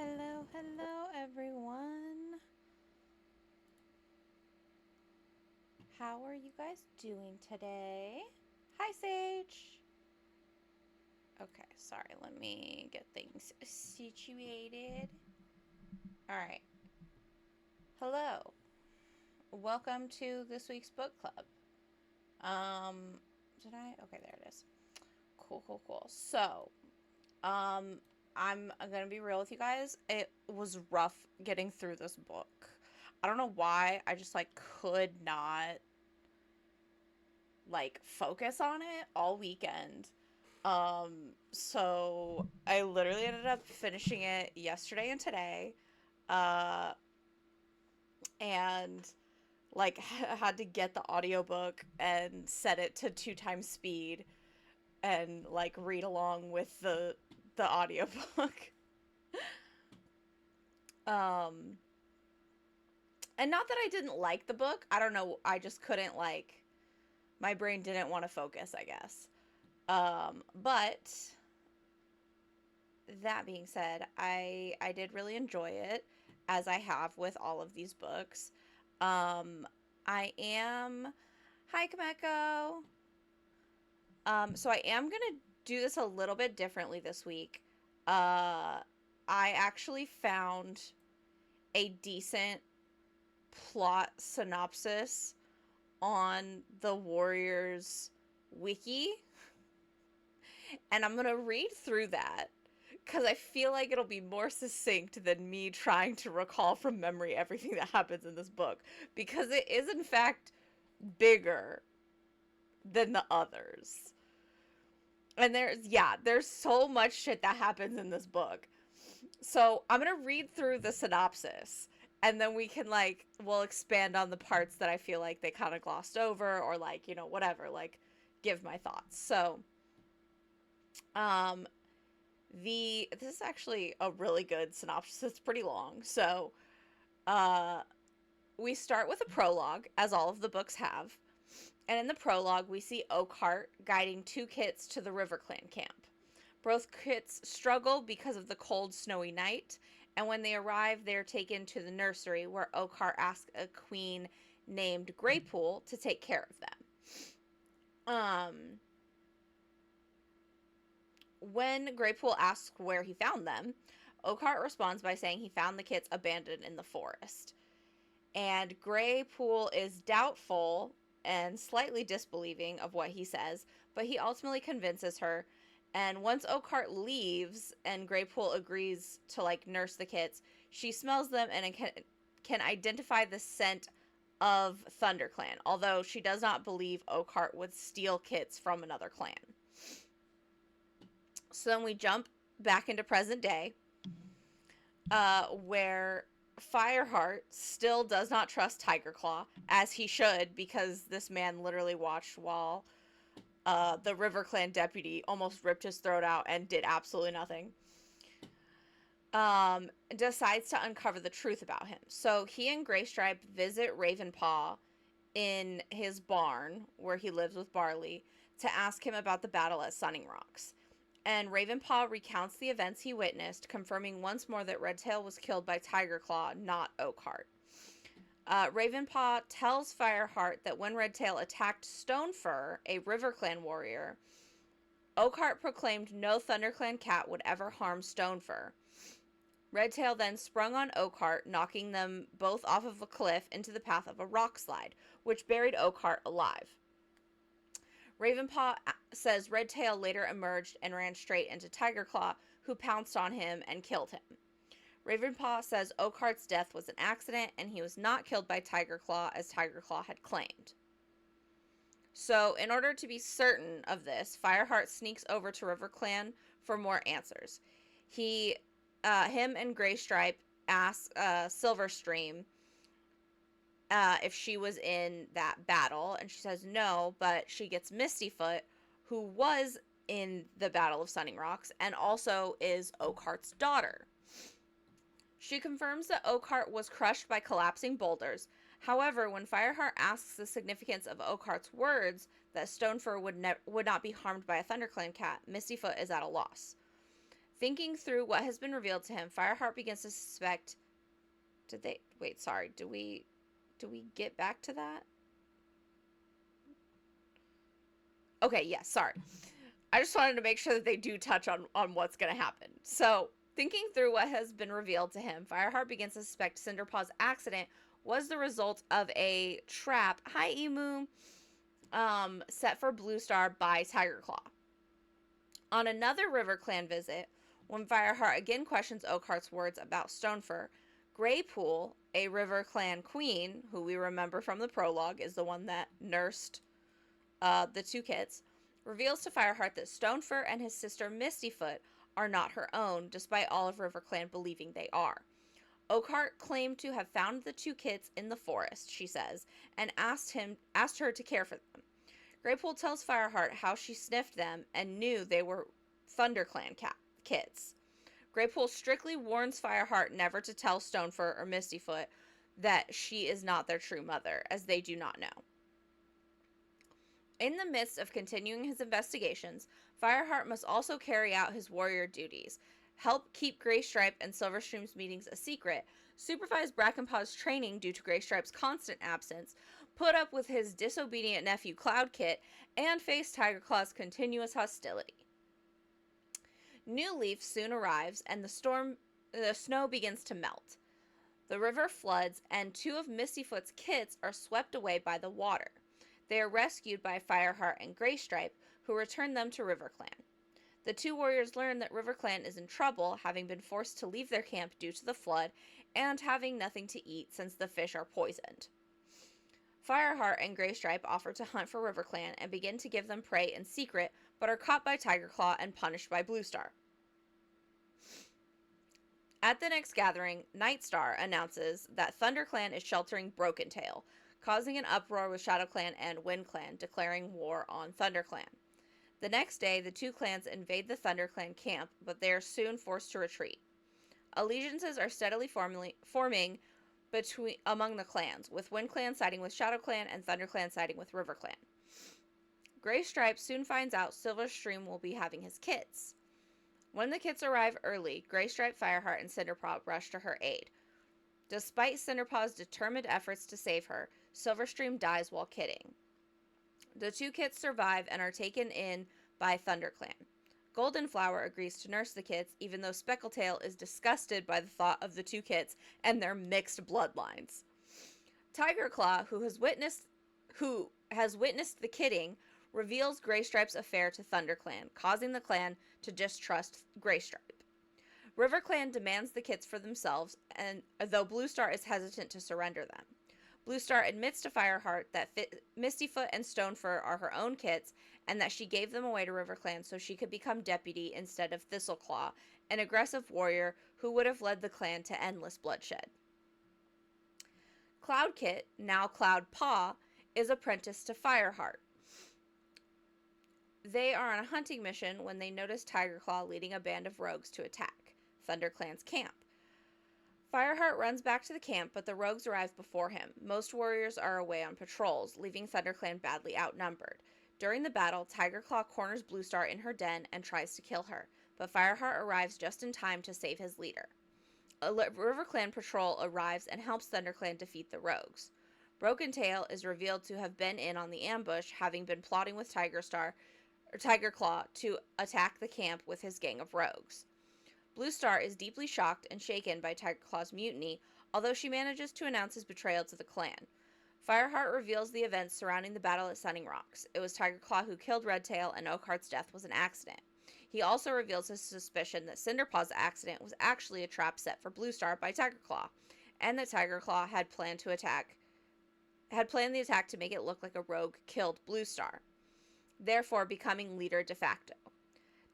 Hello, hello everyone. How are you guys doing today? Hi, Sage. Okay, sorry, let me get things situated. All right. Hello. Welcome to this week's book club. Um, did I? Okay, there it is. Cool, cool, cool. So, um, I'm gonna be real with you guys. It was rough getting through this book. I don't know why. I just could not focus on it all weekend. So I literally ended up finishing it yesterday and today. Uh, and had to get the audiobook and set it to 2 times speed and read along with the audiobook. um and not that I didn't like the book. I don't know, I just couldn't my brain didn't want to focus, I guess. But that being said, I did really enjoy it, as I have with all of these books. I am Hi, Kameko. So I am gonna do this a little bit differently this week. I actually found a decent plot synopsis on the Warriors wiki, and I'm gonna read through that because I feel like it'll be more succinct than me trying to recall from memory everything that happens in this book, because it is in fact bigger than the others. And there's so much shit that happens in this book. So I'm gonna read through the synopsis, and then we can we'll expand on the parts that I feel like they kind of glossed over, or whatever, give my thoughts. So um this is actually a really good synopsis. It's pretty long. So uh we start with a prologue, as all of the books have. And in the prologue, we see Oakhart guiding two kits to the River Clan camp. Both kits struggle because of the cold, snowy night, and when they arrive, they are taken to the nursery, where Oakhart asks a queen named Greypool to take care of them. When Greypool asks where he found them, Oakhart responds by saying he found the kits abandoned in the forest. And Greypool is doubtful and slightly disbelieving of what he says, but he ultimately convinces her. And once Oakhart leaves and Greypool agrees to nurse the kits, she smells them and can identify the scent of ThunderClan, although she does not believe Oakhart would steal kits from another clan. So then we jump back into present day, where Fireheart still does not trust Tiger Claw, as he should, because this man literally watched while the River Clan deputy almost ripped his throat out and did absolutely nothing. Decides to uncover the truth about him. So he and Greystripe visit Ravenpaw in his barn, where he lives with Barley, to ask him about the battle at Sunning Rocks. And Ravenpaw recounts the events he witnessed, confirming once more that Redtail was killed by Tiger Claw, not Oakhart. Ravenpaw tells Fireheart that when Redtail attacked Stonefur, a River Clan warrior, Oakhart proclaimed no ThunderClan cat would ever harm Stonefur. Redtail then sprung on Oakhart, knocking them both off of a cliff into the path of a rock slide, which buried Oakhart alive. Ravenpaw says Redtail later emerged and ran straight into Tiger Claw, who pounced on him and killed him. Ravenpaw says Oakhart's death was an accident and he was not killed by Tiger Claw, as Tiger Claw had claimed. So, in order to be certain of this, Fireheart sneaks over to River Clan for more answers. Him and Greystripe ask Silverstream if she was in that battle, and she says no, but she gets Mistyfoot, who was in the Battle of Sunning Rocks and also is Oakhart's daughter. She confirms that Oakhart was crushed by collapsing boulders. However, when Fireheart asks the significance of Oakhart's words that Stonefur would not be harmed by a ThunderClan cat, Mistyfoot is at a loss. Thinking through what has been revealed to him, Fireheart begins to suspect. Did they. Wait, sorry. Do we get back to that? Okay, yes, sorry. I just wanted to make sure that they do touch on what's going to happen. So, thinking through what has been revealed to him, Fireheart begins to suspect Cinderpaw's accident was the result of a trap, hi Emu, set for Blue Star by Tiger Claw. On another River Clan visit, when Fireheart again questions Oakheart's words about Stonefur, Greypool, a River Clan queen, who we remember from the prologue is the one that nursed the two kids, reveals to Fireheart that Stonefur and his sister Mistyfoot are not her own, despite all of River Clan believing they are. Oakheart claimed to have found the two kids in the forest, she says, and asked her to care for them. Greypool tells Fireheart how she sniffed them and knew they were ThunderClan kids. Greypool strictly warns Fireheart never to tell Stonefur or Mistyfoot that she is not their true mother, as they do not know. In the midst of continuing his investigations, Fireheart must also carry out his warrior duties, help keep Graystripe and Silverstream's meetings a secret, supervise Brackenpaw's training due to Graystripe's constant absence, put up with his disobedient nephew Cloudkit, and face Tigerclaw's continuous hostility. New Leaf soon arrives, and the snow begins to melt. The river floods, and two of Mistyfoot's kits are swept away by the water. They are rescued by Fireheart and Graystripe, who return them to RiverClan. The two warriors learn that RiverClan is in trouble, having been forced to leave their camp due to the flood, and having nothing to eat since the fish are poisoned. Fireheart and Graystripe offer to hunt for RiverClan and begin to give them prey in secret, but are caught by Tigerclaw and punished by Bluestar. At the next gathering, Nightstar announces that ThunderClan is sheltering Brokentail, causing an uproar with ShadowClan and WindClan, declaring war on ThunderClan. The next day, the two clans invade the ThunderClan camp, but they are soon forced to retreat. Allegiances are steadily forming among the clans, with WindClan siding with ShadowClan and ThunderClan siding with RiverClan. Graystripe soon finds out Silverstream will be having his kits. When the kits arrive early, Graystripe, Fireheart, and Cinderpaw rush to her aid. Despite Cinderpaw's determined efforts to save her, Silverstream dies while kitting. The two kits survive and are taken in by ThunderClan. Goldenflower agrees to nurse the kits, even though Speckletail is disgusted by the thought of the two kits and their mixed bloodlines. Tigerclaw, who has witnessed the kitting, reveals Graystripe's affair to ThunderClan, causing the clan to distrust Graystripe. RiverClan demands the kits for themselves, and though Bluestar is hesitant to surrender them. Bluestar admits to Fireheart that Mistyfoot and Stonefur are her own kits, and that she gave them away to RiverClan so she could become deputy instead of Thistleclaw, an aggressive warrior who would have led the clan to endless bloodshed. Cloudkit, now Cloudpaw, is apprenticed to Fireheart. They are on a hunting mission when they notice Tigerclaw leading a band of rogues to attack ThunderClan's camp. Fireheart runs back to the camp, but the rogues arrive before him. Most warriors are away on patrols, leaving ThunderClan badly outnumbered. During the battle, Tigerclaw corners Bluestar in her den and tries to kill her, but Fireheart arrives just in time to save his leader. A RiverClan patrol arrives and helps ThunderClan defeat the rogues. Brokentail is revealed to have been in on the ambush, having been plotting with Tigerclaw to attack the camp with his gang of rogues. Bluestar is deeply shocked and shaken by Tigerclaw's mutiny, although she manages to announce his betrayal to the clan. Fireheart reveals the events surrounding the battle at Sunning Rocks. It was Tigerclaw who killed Redtail, and Oakheart's death was an accident. He also reveals his suspicion that Cinderpaw's accident was actually a trap set for Bluestar by Tigerclaw, and that Tigerclaw had planned the attack to make it look like a rogue killed Bluestar, therefore becoming leader de facto.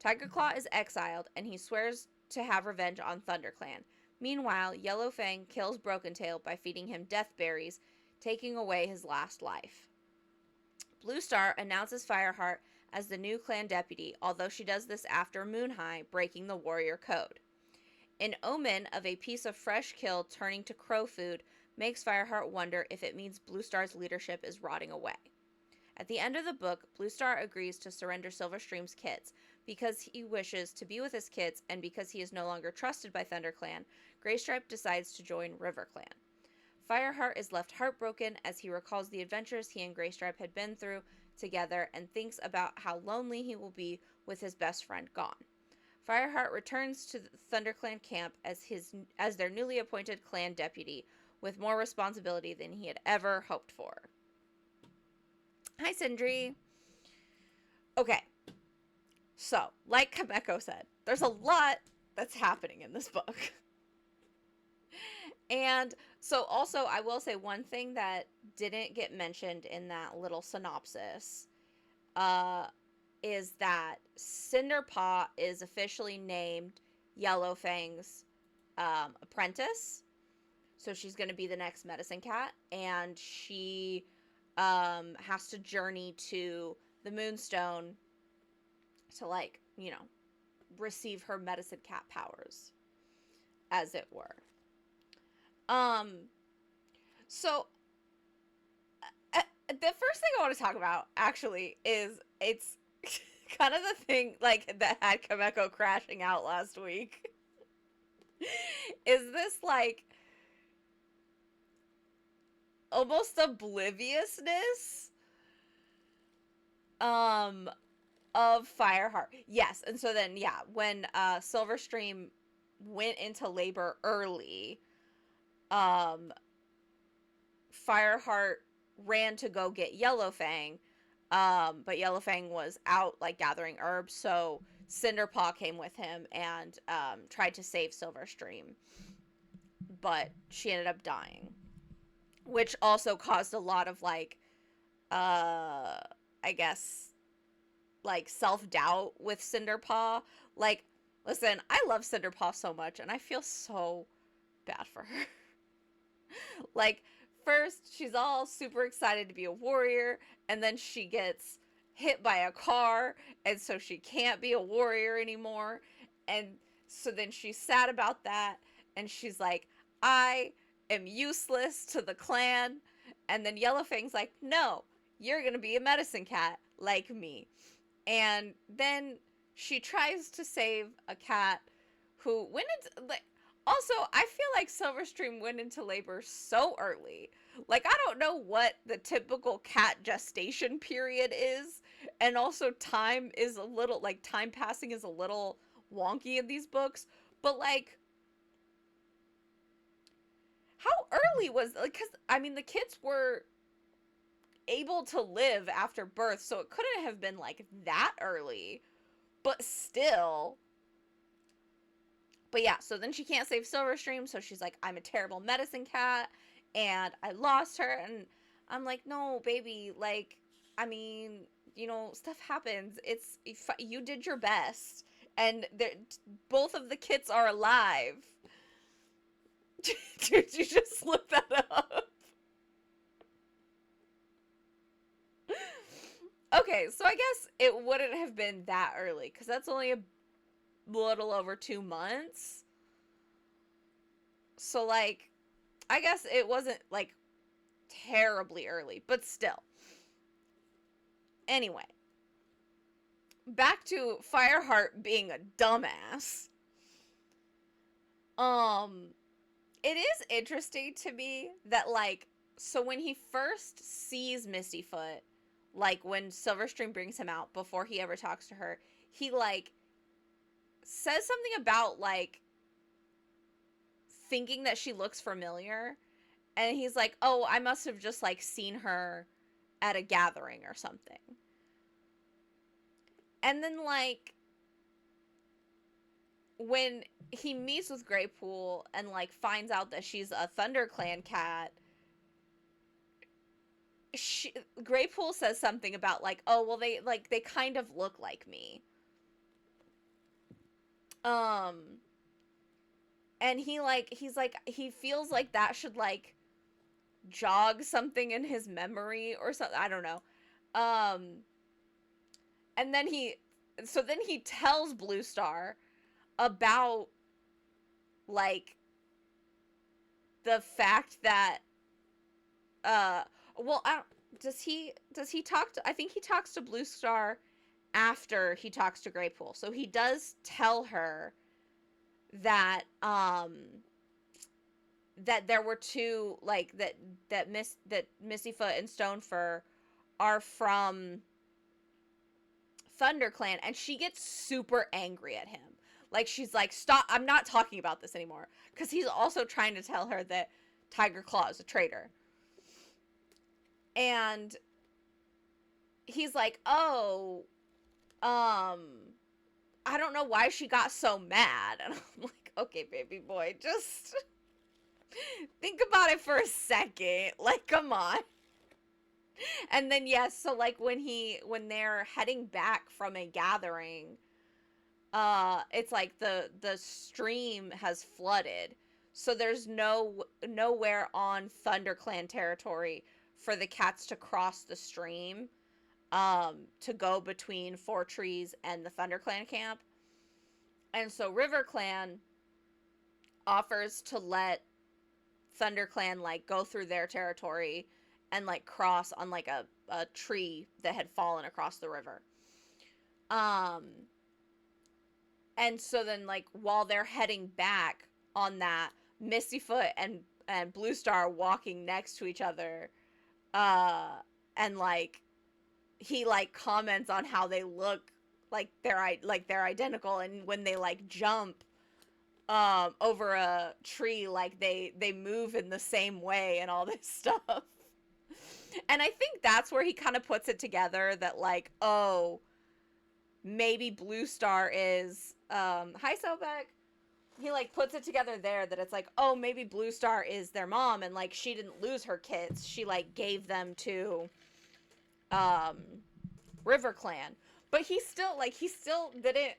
Tigerclaw is exiled, and he swears to have revenge on ThunderClan. Meanwhile, Yellowfang kills Brokentail by feeding him death berries, taking away his last life. Bluestar announces Fireheart as the new clan deputy, although she does this after Moonhigh breaking the warrior code. An omen of a piece of fresh kill turning to crow food makes Fireheart wonder if it means Bluestar's leadership is rotting away. At the end of the book, Bluestar agrees to surrender Silverstream's kits, Because he wishes to be with his kids and because he is no longer trusted by ThunderClan, Graystripe decides to join RiverClan. Fireheart is left heartbroken as he recalls the adventures he and Graystripe had been through together and thinks about how lonely he will be with his best friend gone. Fireheart returns to the ThunderClan camp as their newly appointed clan deputy, with more responsibility than he had ever hoped for. Hi, Sindri. Okay, so, like Kameko said, there's a lot that's happening in this book. And so also, I will say one thing that didn't get mentioned in that little synopsis is that Cinderpaw is officially named Yellowfang's apprentice. So she's going to be the next medicine cat, and she has to journey to the Moonstone to, like, you know, receive her medicine cat powers, as it were. So the first thing I want to talk about, actually, is it's kind of the thing, like, that had Kameko crashing out last week. Is this, like, almost obliviousness of Fireheart. Yes, and so then, yeah, when Silverstream went into labor early, Fireheart ran to go get Yellowfang, but Yellowfang was out, like, gathering herbs, so Cinderpaw came with him and tried to save Silverstream, but she ended up dying, which also caused a lot of, like, I guess, like, self-doubt with Cinderpaw. Like, listen, I love Cinderpaw so much, and I feel so bad for her. Like, first, she's all super excited to be a warrior, and then she gets hit by a car, and so she can't be a warrior anymore. And so then she's sad about that, and she's like, I am useless to the clan. And then Yellowfang's like, no, you're gonna be a medicine cat like me. And then she tries to save a cat who went into, like, also, I feel like Silverstream went into labor so early. Like, I don't know what the typical cat gestation period is. And also, time is a little, like, time passing is a little wonky in these books. But, like, how early was, like, because, I mean, the kids were able to live after birth, so it couldn't have been, like, that early. But still. But yeah, so then she can't save Silverstream, so she's like, I'm a terrible medicine cat, and I lost her, and I'm like, no, baby, like, I mean, you know, stuff happens. You did your best, and both of the kids are alive. Did you just look that up? Okay, so I guess it wouldn't have been that early, because that's only a little over 2 months. So, like, I guess it wasn't, like, terribly early, but still. Anyway, back to Fireheart being a dumbass. It is interesting to me that, like, so when he first sees Mistyfoot, like, when Silverstream brings him out before he ever talks to her, he, like, says something about, like, thinking that she looks familiar, and he's like, oh, I must have just, like, seen her at a gathering or something. And then, like, when he meets with Greypool and, like, finds out that she's a ThunderClan cat, Greypool says something about, like, oh, well, they kind of look like me. And he's like, he feels like that should, like, jog something in his memory or something. I don't know. And then he tells Blue Star about, like, the fact that, well, does he talk to, I think he talks to Blue Star after he talks to Greypool. So he does tell her that that there were two, like, that Missyfoot and Stonefur are from ThunderClan, and she gets super angry at him. Like, she's like, stop, I'm not talking about this anymore. Because he's also trying to tell her that Tiger Claw is a traitor. And he's like, oh, I don't know why she got so mad. And I'm like, okay, baby boy, just think about it for a second. Like, come on. And then, yes, so, like, when they're heading back from a gathering, it's like the stream has flooded. So there's nowhere on ThunderClan territory for the cats to cross the stream, to go between Four Trees and the ThunderClan camp. And so RiverClan offers to let ThunderClan, like, go through their territory and, like, cross on, like, a tree that had fallen across the river. And so then, like, while they're heading back on that, Missyfoot and Blue Star walking next to each other, and, like, he, like, comments on how they look like they're identical, and when they, like, jump over a tree, like, they move in the same way and all this stuff. And I think that's where he kind of puts it together that, like, oh, maybe Blue Star is hi Sobek. He, like, puts it together there that it's like, oh, maybe Blue Star is their mom, and, like, she didn't lose her kids, she, like, gave them to RiverClan. But he still didn't.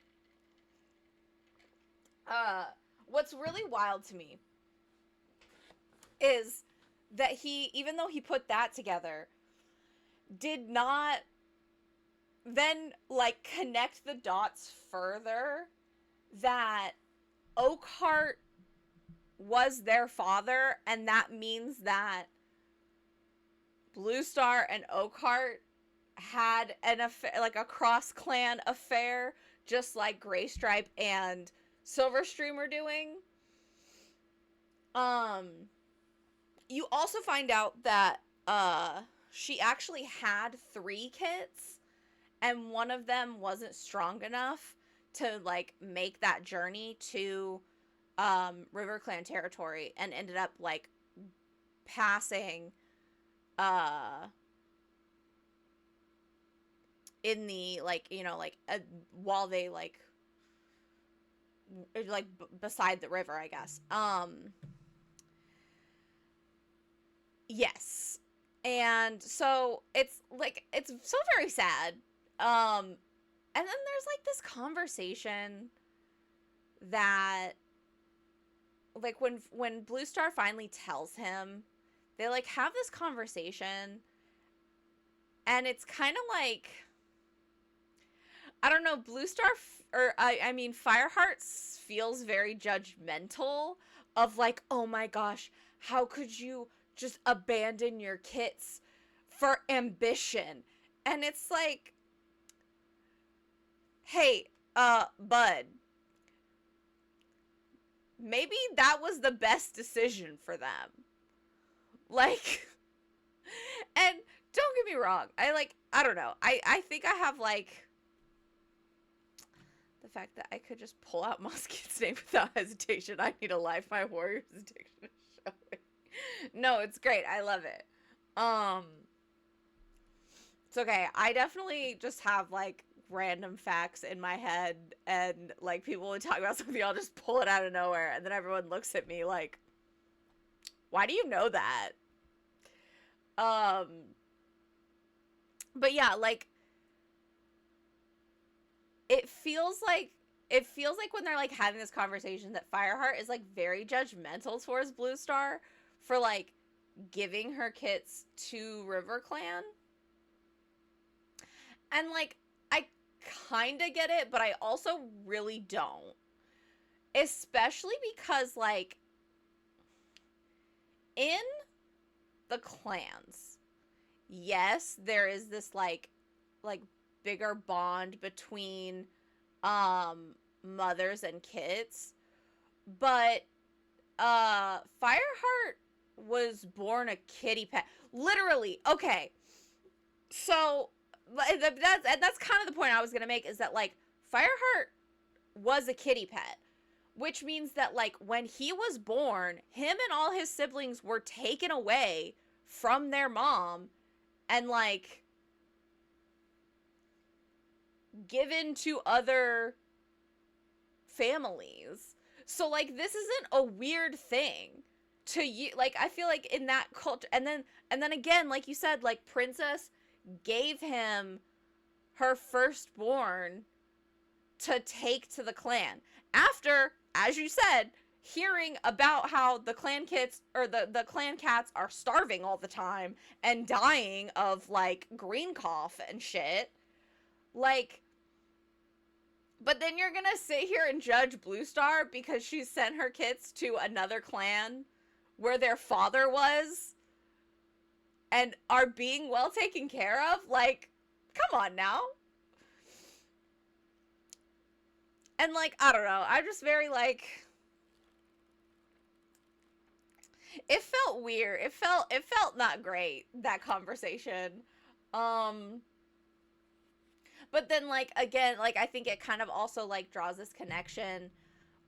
What's really wild to me is that he, even though he put that together, did not then, like, connect the dots further that Oakheart was their father, and that means that Blue Star and Oakheart had an affair, like a cross-clan affair, just like Graystripe and Silverstream are doing. You also find out that she actually had 3 kids, and one of them wasn't strong enough to, like, make that journey to RiverClan territory, and ended up, like, passing in the, like, you know, like, while they, like beside the river, I guess. Yes. And so it's, like, it's so very sad. And then there's, like, this conversation that, like, when Blue Star finally tells him, they, like, have this conversation, and it's kind of like, I don't know, Blue Star, I mean, Fireheart feels very judgmental of, like, oh my gosh, how could you just abandon your kits for ambition? And it's like, hey, bud, maybe that was the best decision for them. Like, and don't get me wrong, I don't know, I think I have, like, the fact that I could just pull out Mosquito's name without hesitation. I need a Life My Warriors addiction showing. No, it's great. I love it. It's okay. I definitely just have, like, random facts in my head, and, like, people would talk about something, I'll just pull it out of nowhere, and then everyone looks at me like, why do you know that? But yeah, like, it feels like when they're, like, having this conversation that Fireheart is, like, very judgmental towards Blue Star for, like, giving her kits to RiverClan. And, like, I kind of get it, but I also really don't. Especially because, like, in the clans, yes, there is this, like bigger bond between um mothers and kids. But Fireheart was born a kitty pet. Literally. Okay. So that's kind of the point I was going to make, is that like Fireheart was a kitty pet, which means that like when he was born, him and all his siblings were taken away from their mom and like given to other families. So like this isn't a weird thing to you. Like I feel like in that culture, and then again, like you said, like Princess gave him her firstborn to take to the clan after, as you said, hearing about how the clan kits or the clan cats are starving all the time and dying of like green cough and shit. Like, but then you're gonna sit here and judge Blue Star because she sent her kits to another clan where their father was and are being well taken care of? Like, come on now. And like, I don't know, I'm just very like, it felt weird. It felt not great, that conversation. Um but then like again, like I think it kind of also like draws this connection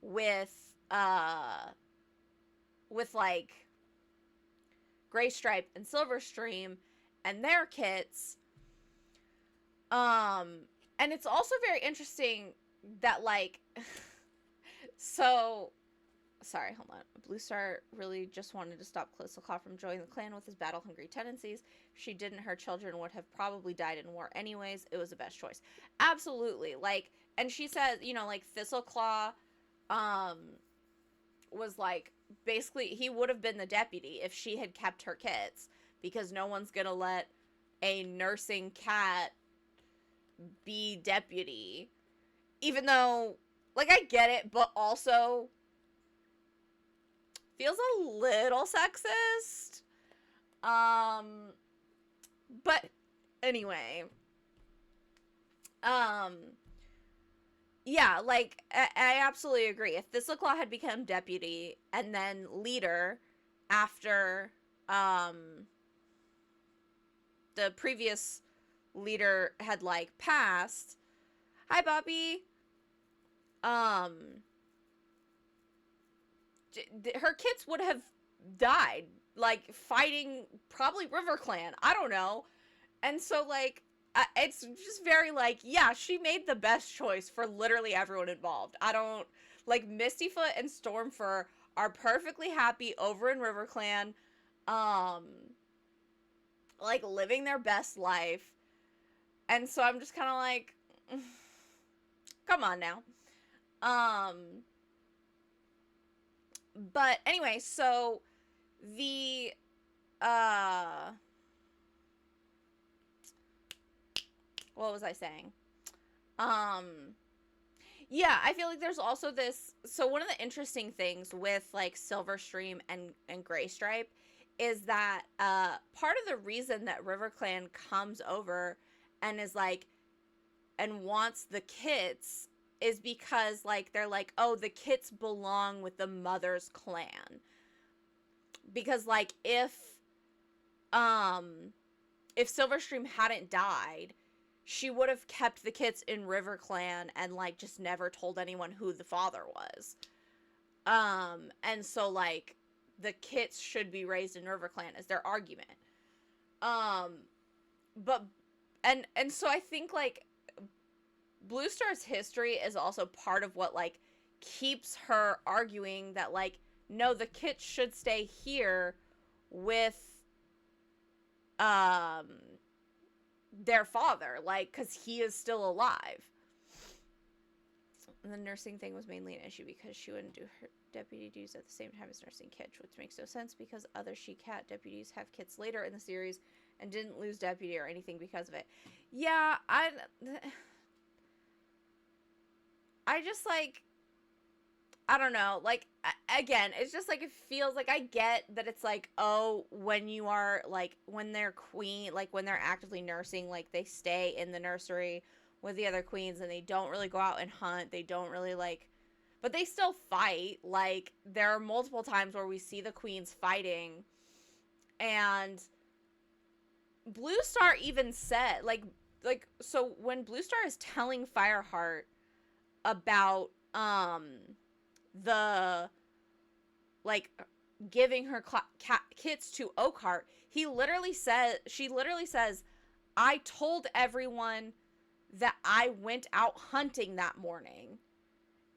with uh with like Gray Stripe and Silverstream and their kits. And it's also very interesting that like so sorry, hold on. Blue Star really just wanted to stop Claw from joining the clan with his battle-hungry tendencies. If she didn't, her children would have probably died in war anyways. It was the best choice. Absolutely. Like, and she said, you know, like, Thistleclaw, was, like, basically, he would have been the deputy if she had kept her kids. Because no one's gonna let a nursing cat be deputy. Even though, like, I get it, but also feels a little sexist. But anyway, yeah, like I absolutely agree. If Thistleclaw had become deputy and then leader after the previous leader had like passed, hi Bobby. Her kids would have died, like, fighting probably River Clan. I don't know. And so, like, it's just very, like, yeah, she made the best choice for literally everyone involved. I don't, like, Mistyfoot and Stormfur are perfectly happy over in River Clan, like, living their best life. And so I'm just kind of like, come on now. But anyway, so the what was I saying? Yeah, I feel like there's also this, so one of the interesting things with like Silverstream and Gray Stripe is that part of the reason that River Clan comes over and is like and wants the kits is because like they're like, oh, the kits belong with the mother's clan. Because like if Silverstream hadn't died, she would have kept the kits in River Clan and like just never told anyone who the father was. And so like the kits should be raised in River Clan is their argument. But and so I think like Blue Star's history is also part of what like keeps her arguing that like no, the kits should stay here with their father, like, because he is still alive. And the nursing thing was mainly an issue because she wouldn't do her deputy duties at the same time as nursing kids, which makes no sense because other she-cat deputies have kits later in the series and didn't lose deputy or anything because of it. Yeah, I just, like, I don't know. Like, again, it's just like it feels like I get that it's like, oh, when you are like, when they're queen, like when they're actively nursing, like they stay in the nursery with the other queens and they don't really go out and hunt. They don't really like, but they still fight. Like, there are multiple times where we see the queens fighting. And Blue Star even said, so when Blue Star is telling Fireheart about, the like giving her kits to Oakheart, she literally says, I told everyone that I went out hunting that morning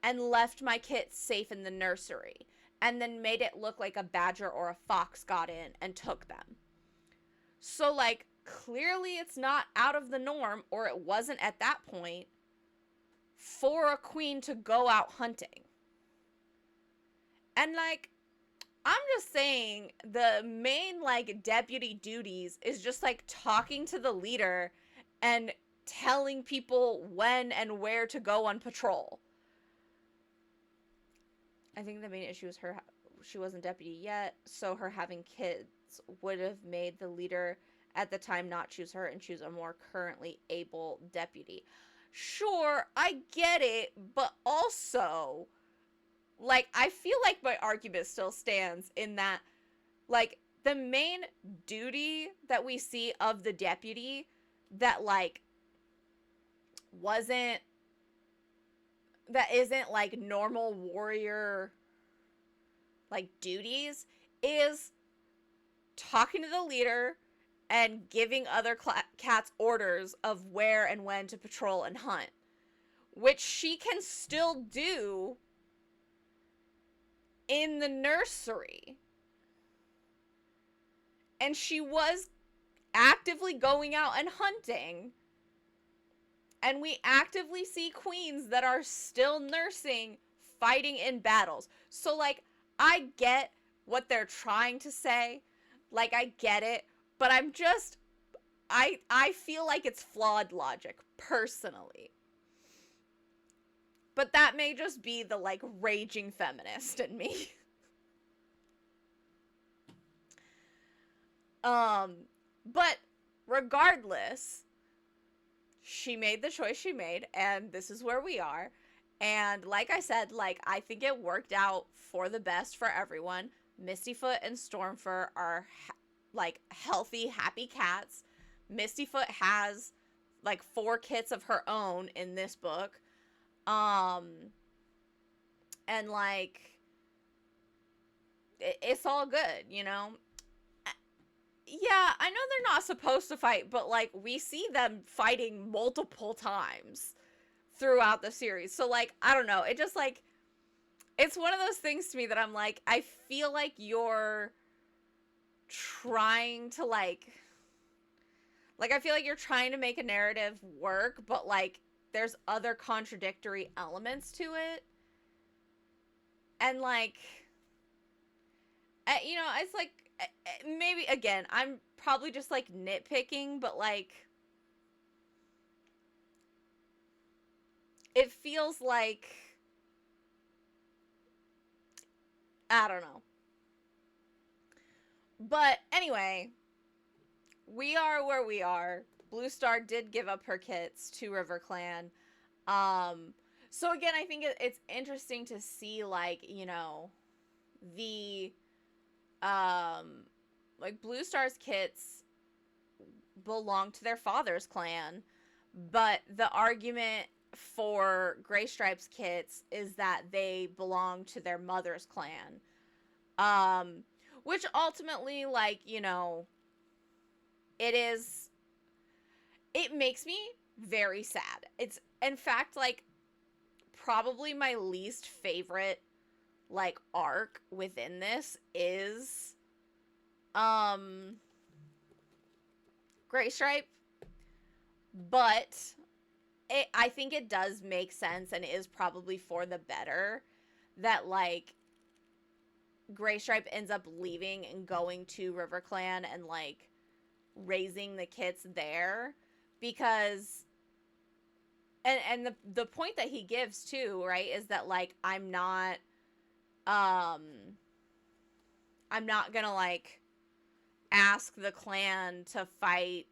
and left my kits safe in the nursery, and then made it look like a badger or a fox got in and took them. So, like, clearly it's not out of the norm, or it wasn't at that point, for a queen to go out hunting. And, like, I'm just saying the main, like, deputy duties is just, like, talking to the leader and telling people when and where to go on patrol. I think the main issue is she wasn't deputy yet, so her having kids would have made the leader at the time not choose her and choose a more currently able deputy. Sure, I get it, but also, like, I feel like my argument still stands in that, like, the main duty that we see of the deputy that, like, isn't, like, normal warrior, like, duties is talking to the leader and giving other cats orders of where and when to patrol and hunt, which she can still do in the nursery. And she was actively going out and hunting. And we actively see queens that are still nursing, fighting in battles. So, like, I get what they're trying to say. Like, I get it. But I'm just, I feel like it's flawed logic, personally. But that may just be the, like, raging feminist in me. But regardless, she made the choice she made, and this is where we are. And like I said, like, I think it worked out for the best for everyone. Mistyfoot and Stormfur are, like, healthy, happy cats. Mistyfoot has, like, 4 kits of her own in this book. And, like, it's all good, you know? Yeah, I know they're not supposed to fight, but, like, we see them fighting multiple times throughout the series. So, like, I don't know. It just, like, it's one of those things to me that I'm like, I feel like you're trying to, like, I feel like you're trying to make a narrative work, but, like, there's other contradictory elements to it. And, like, you know, it's like, maybe, again, I'm probably just, like, nitpicking, but, like, it feels like, I don't know. But anyway, we are where we are. Blue Star did give up her kits to RiverClan. So again, I think it's interesting to see, like, you know, the, like, Blue Star's kits belong to their father's clan, but the argument for Gray Stripe's kits is that they belong to their mother's clan. Which ultimately, like, you know, it makes me very sad. It's, in fact, like, probably my least favorite, like, arc within this is, Gray Stripe. But I think it does make sense and is probably for the better that, like, Gray Stripe ends up leaving and going to RiverClan and, like, raising the kits there, because and the point that he gives too, right, is that, like, I'm not um I'm not gonna like ask the clan to fight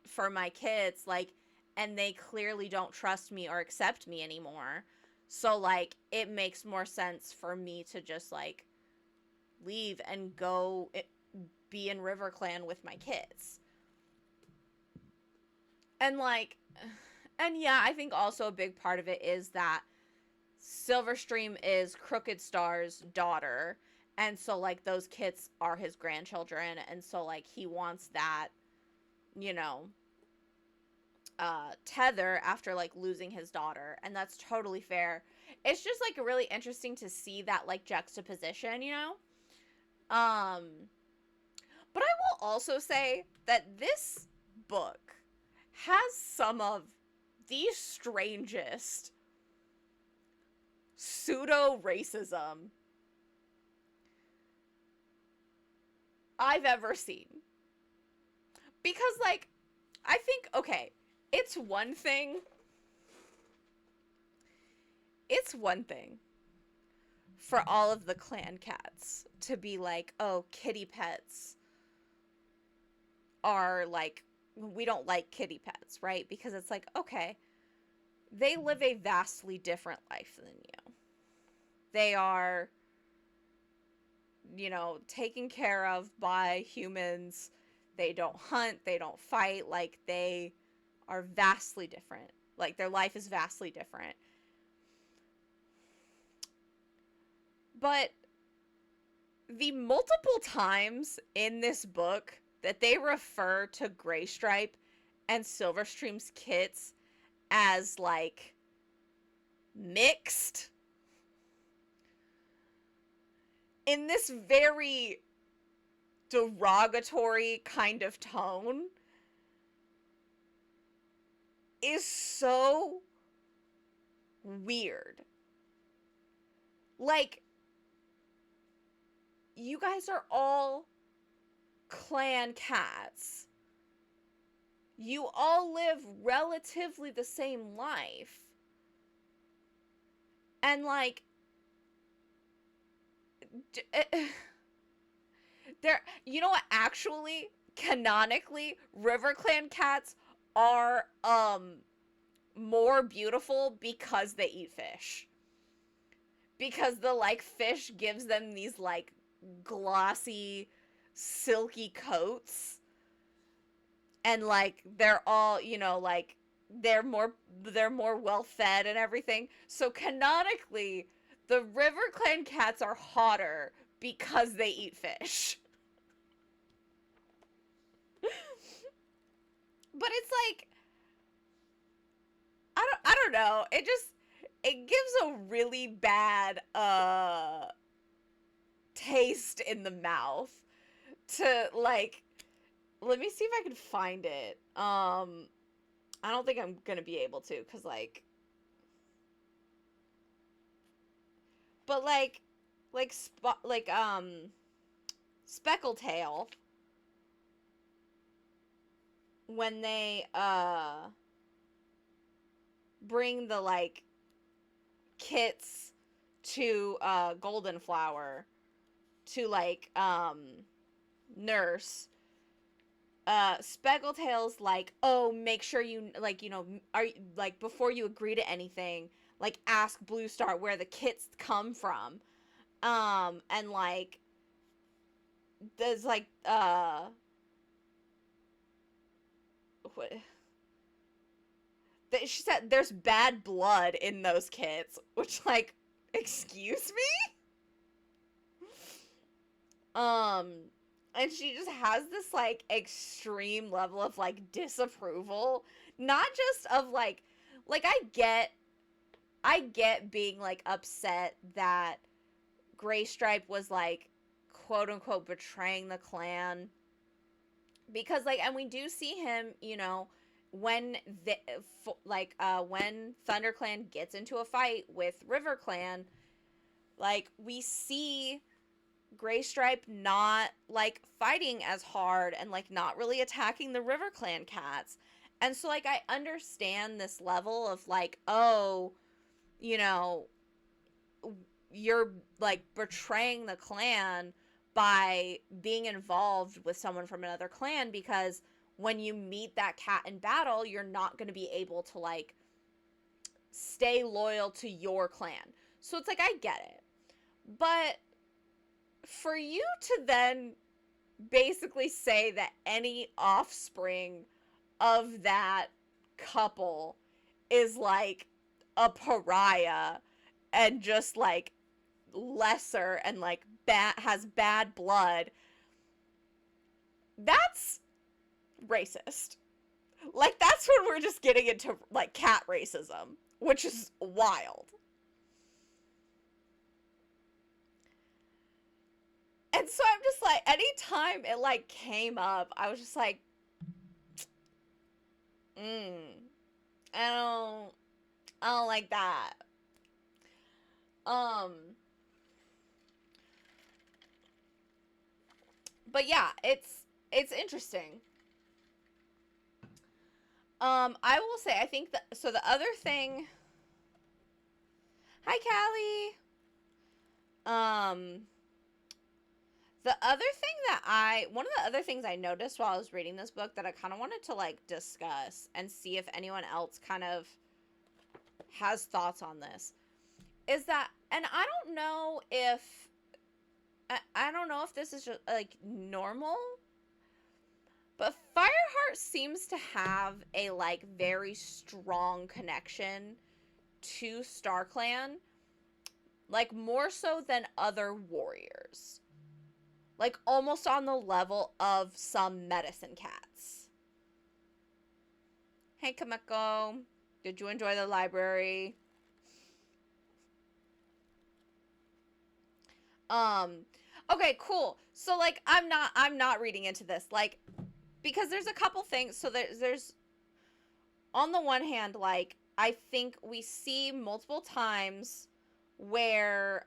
for my kids, like, and they clearly don't trust me or accept me anymore. So like it makes more sense for me to just like leave and go be in River Clan with my kids. And like, and yeah, I think also a big part of it is that Silverstream is Crooked Star's daughter, and so like those kids are his grandchildren, and so like he wants that, you know, tether after like losing his daughter, and that's totally fair. It's just like really interesting to see that like juxtaposition, you know. Um, but I will also say that this book has some of the strangest pseudo racism I've ever seen. Because, like, I think, okay, it's one thing. It's one thing for all of the clan cats to be like, oh, kitty pets are like, we don't like kitty pets, right? Because it's like, okay, they live a vastly different life than you. They are, you know, taken care of by humans. They don't hunt, they don't fight. Like, they are vastly different. Like, their life is vastly different. But the multiple times in this book that they refer to Graystripe and Silverstream's kits as, like, mixed in this very derogatory kind of tone is so weird. Like, you guys are all clan cats. You all live relatively the same life. And, like, there, you know what, actually, canonically, River Clan cats are, more beautiful because they eat fish. Because the, like, fish gives them these, like, glossy, silky coats. And, like, they're all, you know, like, they're more well fed and everything. So canonically, the River Clan cats are hotter because they eat fish. But it's like, I don't know. It gives a really bad taste in the mouth to, like, let me see if I can find it. I don't think I'm gonna be able to, cause like, but like Speckletail, when they bring the like kits to Golden Flower to like nurse, Speckletail's like, oh, make sure you, like, you know, are like, before you agree to anything, like, ask Blue Star where the kits come from. And like, there's like, what? She said there's bad blood in those kits, which, like, excuse me? Um, and she just has this, like, extreme level of, like, disapproval. Not just of, like, I get being, like, upset that Graystripe was, like, quote unquote betraying the clan. Because, like, and we do see him, you know, when when ThunderClan gets into a fight with RiverClan, like, we see Graystripe not, like, fighting as hard and, like, not really attacking the RiverClan cats. And so, like, I understand this level of, like, oh, you know, you're like betraying the clan by being involved with someone from another clan, because when you meet that cat in battle, you're not going to be able to like stay loyal to your clan. So it's like, I get it. But for you to then basically say that any offspring of that couple is like a pariah and just like lesser and like has bad blood, that's racist. Like, that's when we're just getting into like cat racism, which is wild. And so I'm just like, anytime it like came up, I was just like, I don't, I don't like that. Um, but yeah, it's interesting. I will say, I think that, so the other thing, hi Callie. Um, the other thing one of the other things I noticed while I was reading this book that I kind of wanted to like discuss and see if anyone else kind of has thoughts on this, is that, and I don't know if, I don't know if this is just like normal, but Fireheart seems to have a like very strong connection to StarClan, like more so than other warriors. Like almost on the level of some medicine cats. Hey Kameko, did you enjoy the library? Okay, cool. So like I'm not reading into this, like, because there's a couple things. So there's on the one hand, like, I think we see multiple times where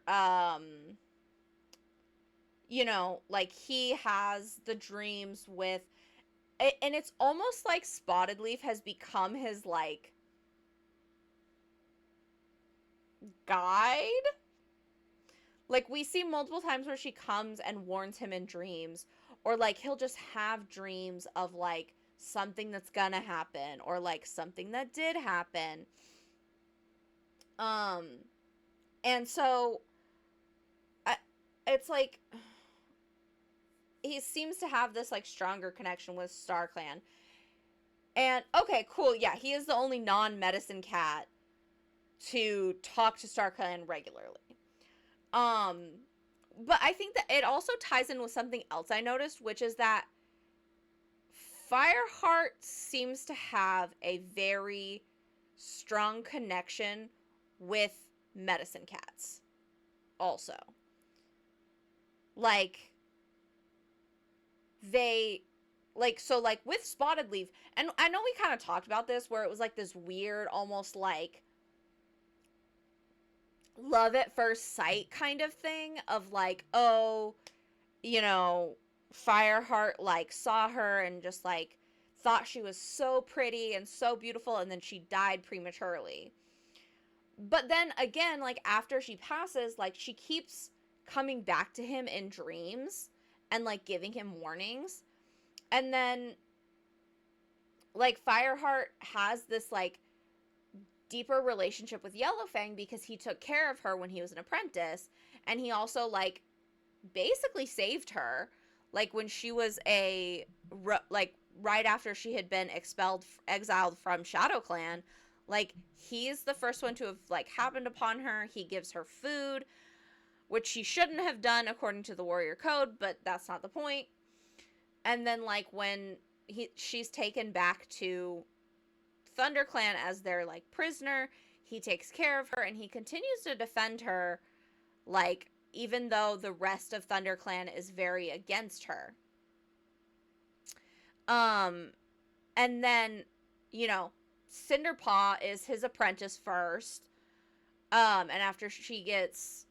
you know, like he has the dreams with, and it's almost like Spotted Leaf has become his like guide. Like, we see multiple times where she comes and warns him in dreams, or like he'll just have dreams of like something that's gonna happen, or like something that did happen. Um, and so it's like he seems to have this like stronger connection with StarClan. And okay, cool, yeah, he is the only non-medicine cat to talk to StarClan regularly. But I think that it also ties in with something else I noticed, which is that Fireheart seems to have a very strong connection with medicine cats also. Like, they, like, so like with Spotted Leaf, and I know we kind of talked about this where it was like this weird, almost like love at first sight kind of thing of like, oh, you know, Fireheart like saw her and just like thought she was so pretty and so beautiful, and then she died prematurely. But then again, like after she passes, like she keeps coming back to him in dreams and like giving him warnings. And then like Fireheart has this like deeper relationship with Yellowfang because he took care of her when he was an apprentice, and he also like basically saved her like when she was like right after she had been exiled from ShadowClan. Like, he's the first one to have like happened upon her. He gives her food, which she shouldn't have done according to the warrior code, but that's not the point. And then like when she's taken back to ThunderClan as their like prisoner, he takes care of her and he continues to defend her, like, even though the rest of ThunderClan is very against her. And then, you know, Cinderpaw is his apprentice first. And after she gets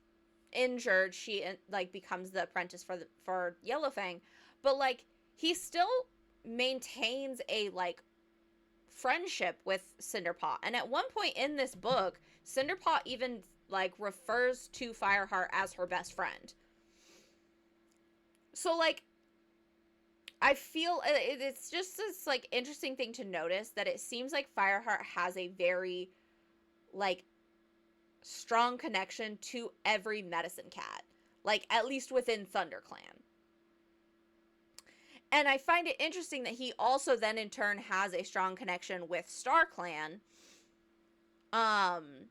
injured, she like becomes the apprentice for Yellowfang. But like he still maintains a like friendship with Cinderpaw. And at one point in this book, Cinderpaw even like refers to Fireheart as her best friend. So like I feel it's just this like interesting thing to notice that it seems like Fireheart has a very like strong connection to every medicine cat, like at least within ThunderClan. And I find it interesting that he also then in turn has a strong connection with StarClan. And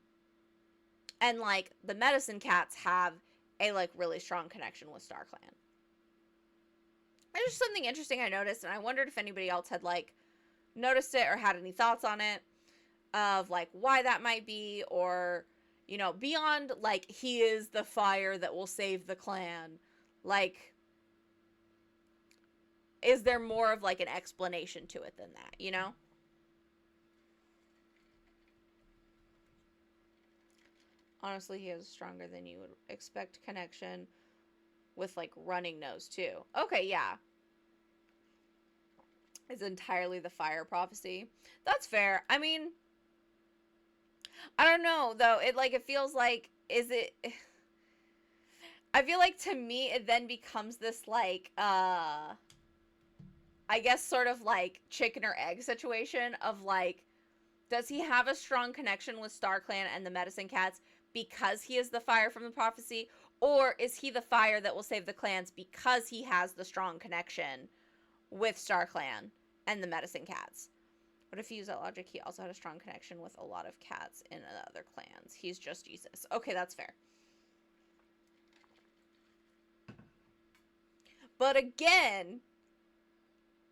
like the medicine cats have a like really strong connection with StarClan. There's just something interesting I noticed, and I wondered if anybody else had like noticed it or had any thoughts on it of like why that might be, or you know, beyond like he is the fire that will save the clan, like is there more of like an explanation to it than that, you know? Honestly, he has stronger than you would expect connection with like running nose too. Okay, yeah. It's entirely the fire prophecy. That's fair. I mean, I don't know though. It feels like, is it I feel like to me it then becomes this like I guess sort of like chicken or egg situation of like, does he have a strong connection with StarClan and the Medicine Cats because he is the fire from the prophecy, or is he the fire that will save the clans because he has the strong connection with StarClan and the Medicine Cats? But if you use that logic, he also had a strong connection with a lot of cats in other clans. He's just Jesus. Okay, that's fair. But again,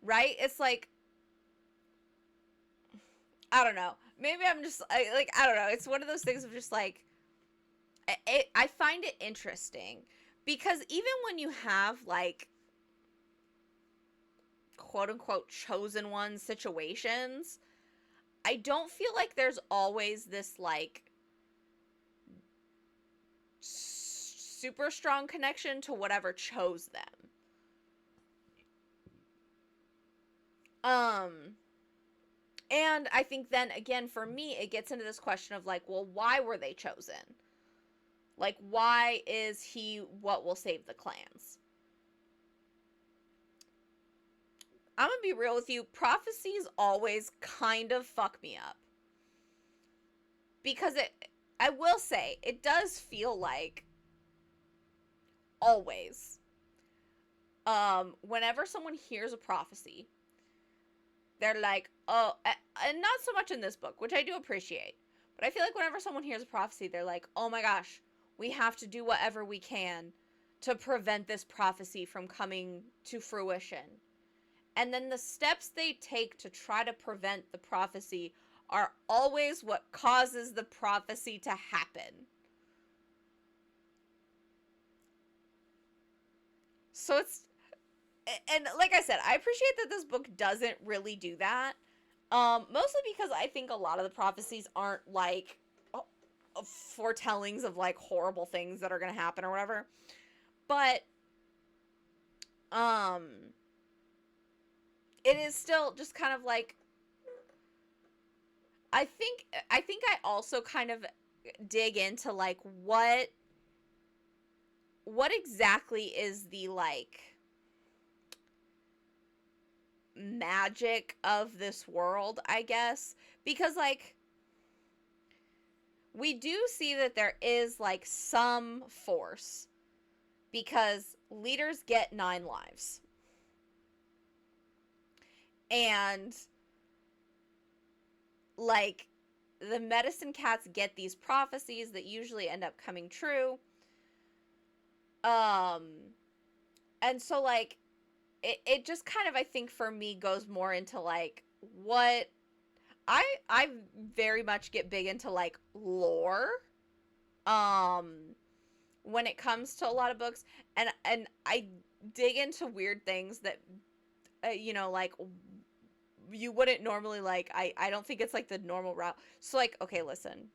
right? It's like, I don't know. Maybe I'm just I don't know. It's one of those things of just like I find it interesting because even when you have like quote unquote chosen one situations, I don't feel like there's always this like super strong connection to whatever chose them. And I think then again for me it gets into this question of like, well, why were they chosen? Like, why is he what will save the clans? I'm gonna be real with you, prophecies always kind of fuck me up. Because I will say, it does feel like always, whenever someone hears a prophecy, they're like, oh, and not so much in this book, which I do appreciate, but I feel like whenever someone hears a prophecy, they're like, oh my gosh, we have to do whatever we can to prevent this prophecy from coming to fruition. And then the steps they take to try to prevent the prophecy are always what causes the prophecy to happen. So it's, and like I said, I appreciate that this book doesn't really do that. Mostly because I think a lot of the prophecies aren't like foretellings of like horrible things that are going to happen or whatever. But it is still just kind of like, I think I also kind of dig into like what exactly is the like magic of this world, I guess, because like we do see that there is like some force because leaders get 9 lives. And like the medicine cats get these prophecies that usually end up coming true. And so like it just kind of, I think for me, goes more into like what I very much get big into like lore when it comes to a lot of books, and I dig into weird things that you know, like you wouldn't normally like. I don't think it's like the normal route. So like, okay, listen.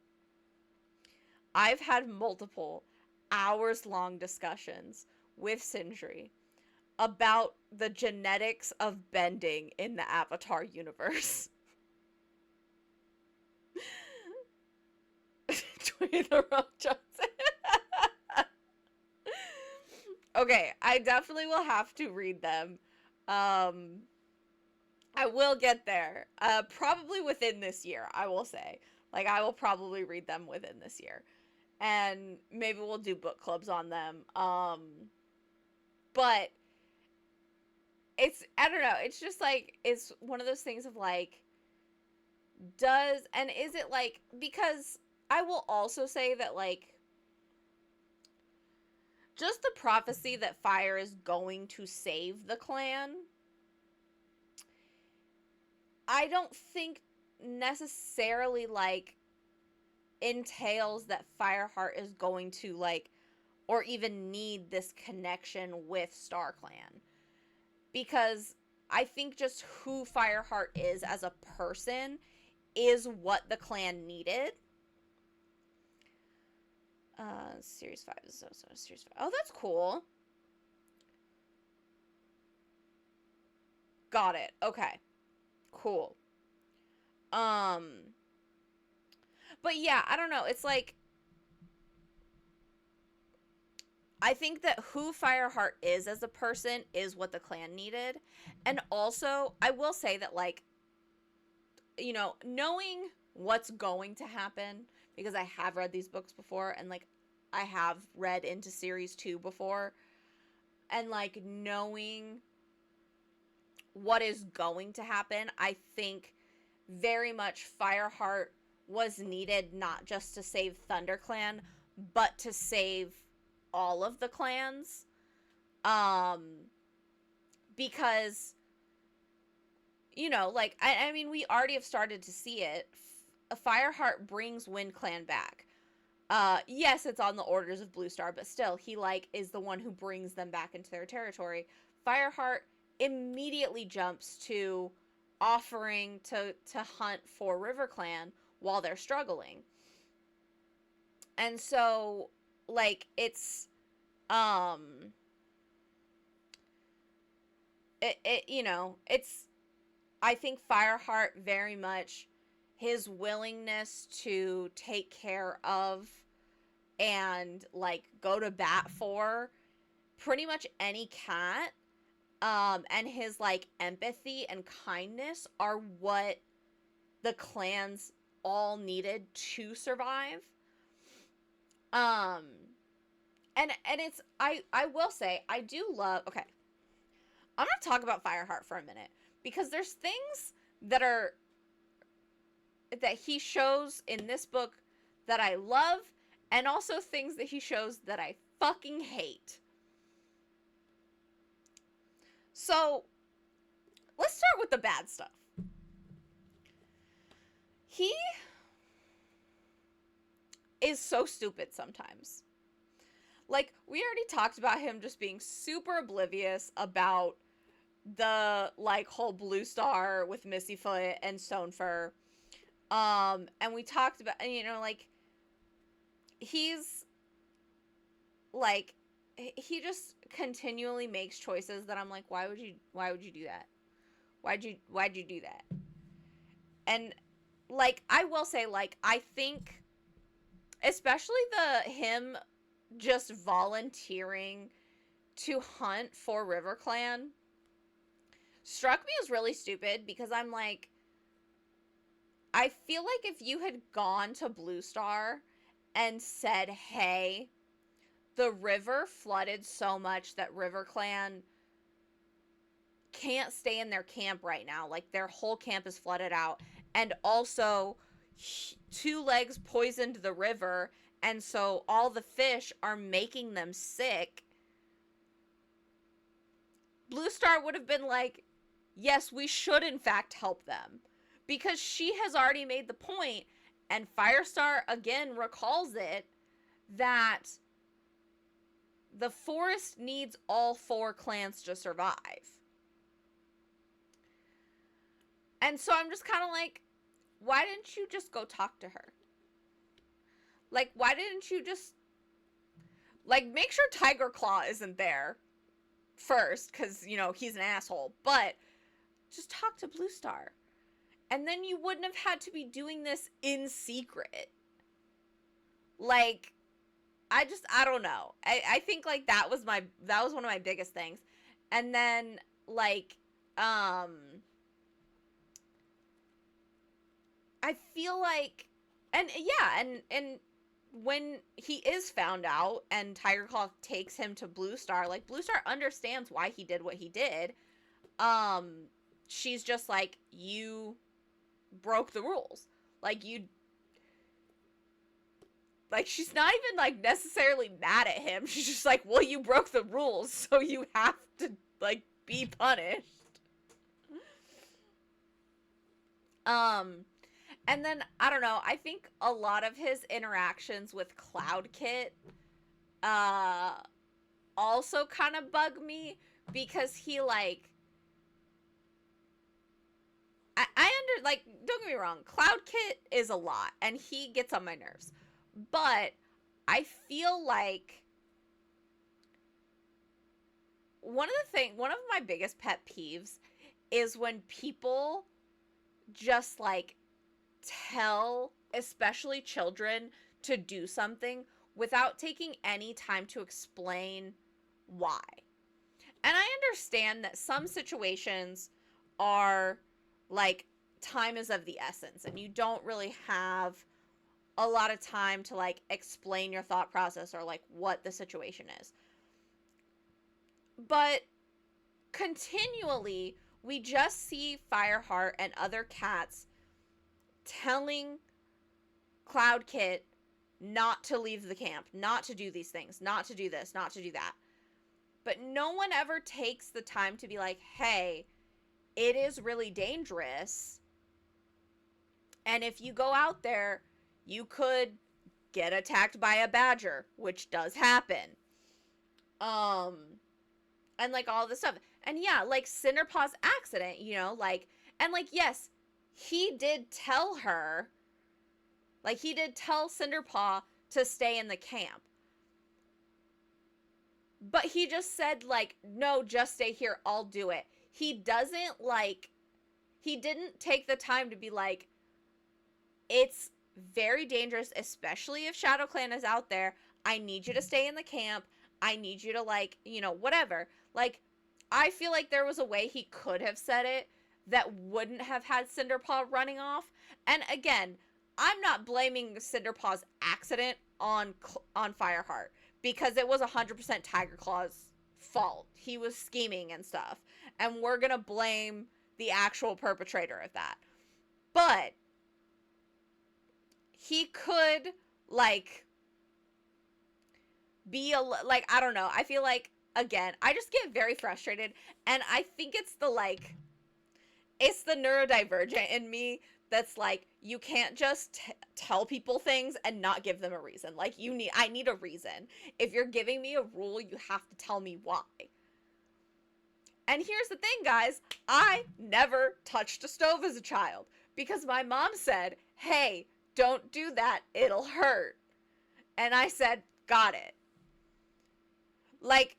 I've had multiple hours long discussions with Sindri about the genetics of bending in the Avatar universe. Dwayne The Rock Johnson. Okay, I definitely will have to read them. Um, I will get there. Probably within this year, I will say. Like, I will probably read them within this year. And maybe we'll do book clubs on them. But I don't know, it's just like, it's one of those things of like, and is it like, because I will also say that like, just the prophecy that fire is going to save the clan, I don't think necessarily like entails that Fireheart is going to like, or even need this connection with StarClan. Because I think just who Fireheart is as a person is what the clan needed. Series 5 is so Series 5. Oh, that's cool. Got it. Okay. Cool. But yeah, I don't know. It's like, I think that who Fireheart is as a person is what the clan needed. And also, I will say that, like, you know, knowing what's going to happen, because I have read these books before, and, like, I have read into Series 2 before, and, like, knowing what is going to happen, I think very much Fireheart was needed not just to save ThunderClan, but to save all of the clans. Because, you know, like, I mean, we already have started to see it. Fireheart brings WindClan back. Yes, it's on the orders of Blue Star, but still, he, like, is the one who brings them back into their territory. Fireheart immediately jumps to offering to hunt for RiverClan while they're struggling. And so, like, it's, you know, it's, I think Fireheart very much, his willingness to take care of and, like, go to bat for pretty much any cat, and his, like, empathy and kindness are what the clans all needed to survive. And it's, I will say, I do love, okay, I'm gonna talk about Fireheart for a minute, because there's things that he shows in this book that I love, and also things that he shows that I fucking hate. So, let's start with the bad stuff. He is so stupid sometimes. Like, we already talked about him just being super oblivious about the, like, whole Blue Star with Missyfoot and Stonefur. And we talked about, you know, like, he's, like, he just continually makes choices that I'm like, why would you do that? Why'd you do that? And, like, I will say, like, I think, especially him just volunteering to hunt for RiverClan struck me as really stupid, because I'm like, I feel like if you had gone to Blue Star and said, hey, the river flooded so much that RiverClan can't stay in their camp right now. Like, their whole camp is flooded out. And also, Two Legs poisoned the river, and so all the fish are making them sick. Blue Star would have been like, yes, we should in fact help them. Because she has already made the point, and Firestar again recalls it, that the forest needs all 4 clans to survive. And so I'm just kind of like, why didn't you just go talk to her? Like, why didn't you just, like, make sure Tiger Claw isn't there first, because, you know, he's an asshole, but just talk to Blue Star. And then you wouldn't have had to be doing this in secret. Like, I don't know. I think like that was one of my biggest things. And then like I feel like, and yeah, and when he is found out and Tiger Claw takes him to Blue Star, like Blue Star understands why he did what he did. Um she's just like, you broke the rules. Like you like she's not even like necessarily mad at him. She's just like, well, you broke the rules, so you have to like be punished. Um and then I don't know, I think a lot of his interactions with Cloud Kit uh also kind of bug me, because he like I under like, don't get me wrong, Cloud Kit is a lot and he gets on my nerves. But I feel like one of my biggest pet peeves is when people just like tell especially children to do something without taking any time to explain why. And I understand that some situations are like, time is of the essence and you don't really have a lot of time to like explain your thought process or like what the situation is. But continually we just see Fireheart and other cats telling Cloud Kit not to leave the camp, not to do these things, not to do this, not to do that. But no one ever takes the time to be like, hey, it is really dangerous. And if you go out there, you could get attacked by a badger, which does happen. Um, and like all this stuff. And yeah, like Cinderpaw's accident, you know, like, and like, yes, he did tell her, like, he did tell Cinderpaw to stay in the camp. But he just said, like, no, just stay here, I'll do it. He doesn't, like, he didn't take the time to be like, it's very dangerous, especially if Shadow Clan is out there. I need you to stay in the camp. I need you to, like, you know, whatever. Like, I feel like there was a way he could have said it that wouldn't have had Cinderpaw running off. And again, I'm not blaming Cinderpaw's accident on Fireheart, because it was 100% Tiger Claw's fault. He was scheming and stuff. And we're going to blame the actual perpetrator of that. But he could, like, be a, like, I don't know. I feel like, again, I just get very frustrated. And I think it's the, like, it's the neurodivergent in me that's like, you can't just tell people things and not give them a reason. Like, I need a reason. If you're giving me a rule, you have to tell me why. And here's the thing, guys. I never touched a stove as a child because my mom said, hey, don't do that, it'll hurt. And I said, got it. Like,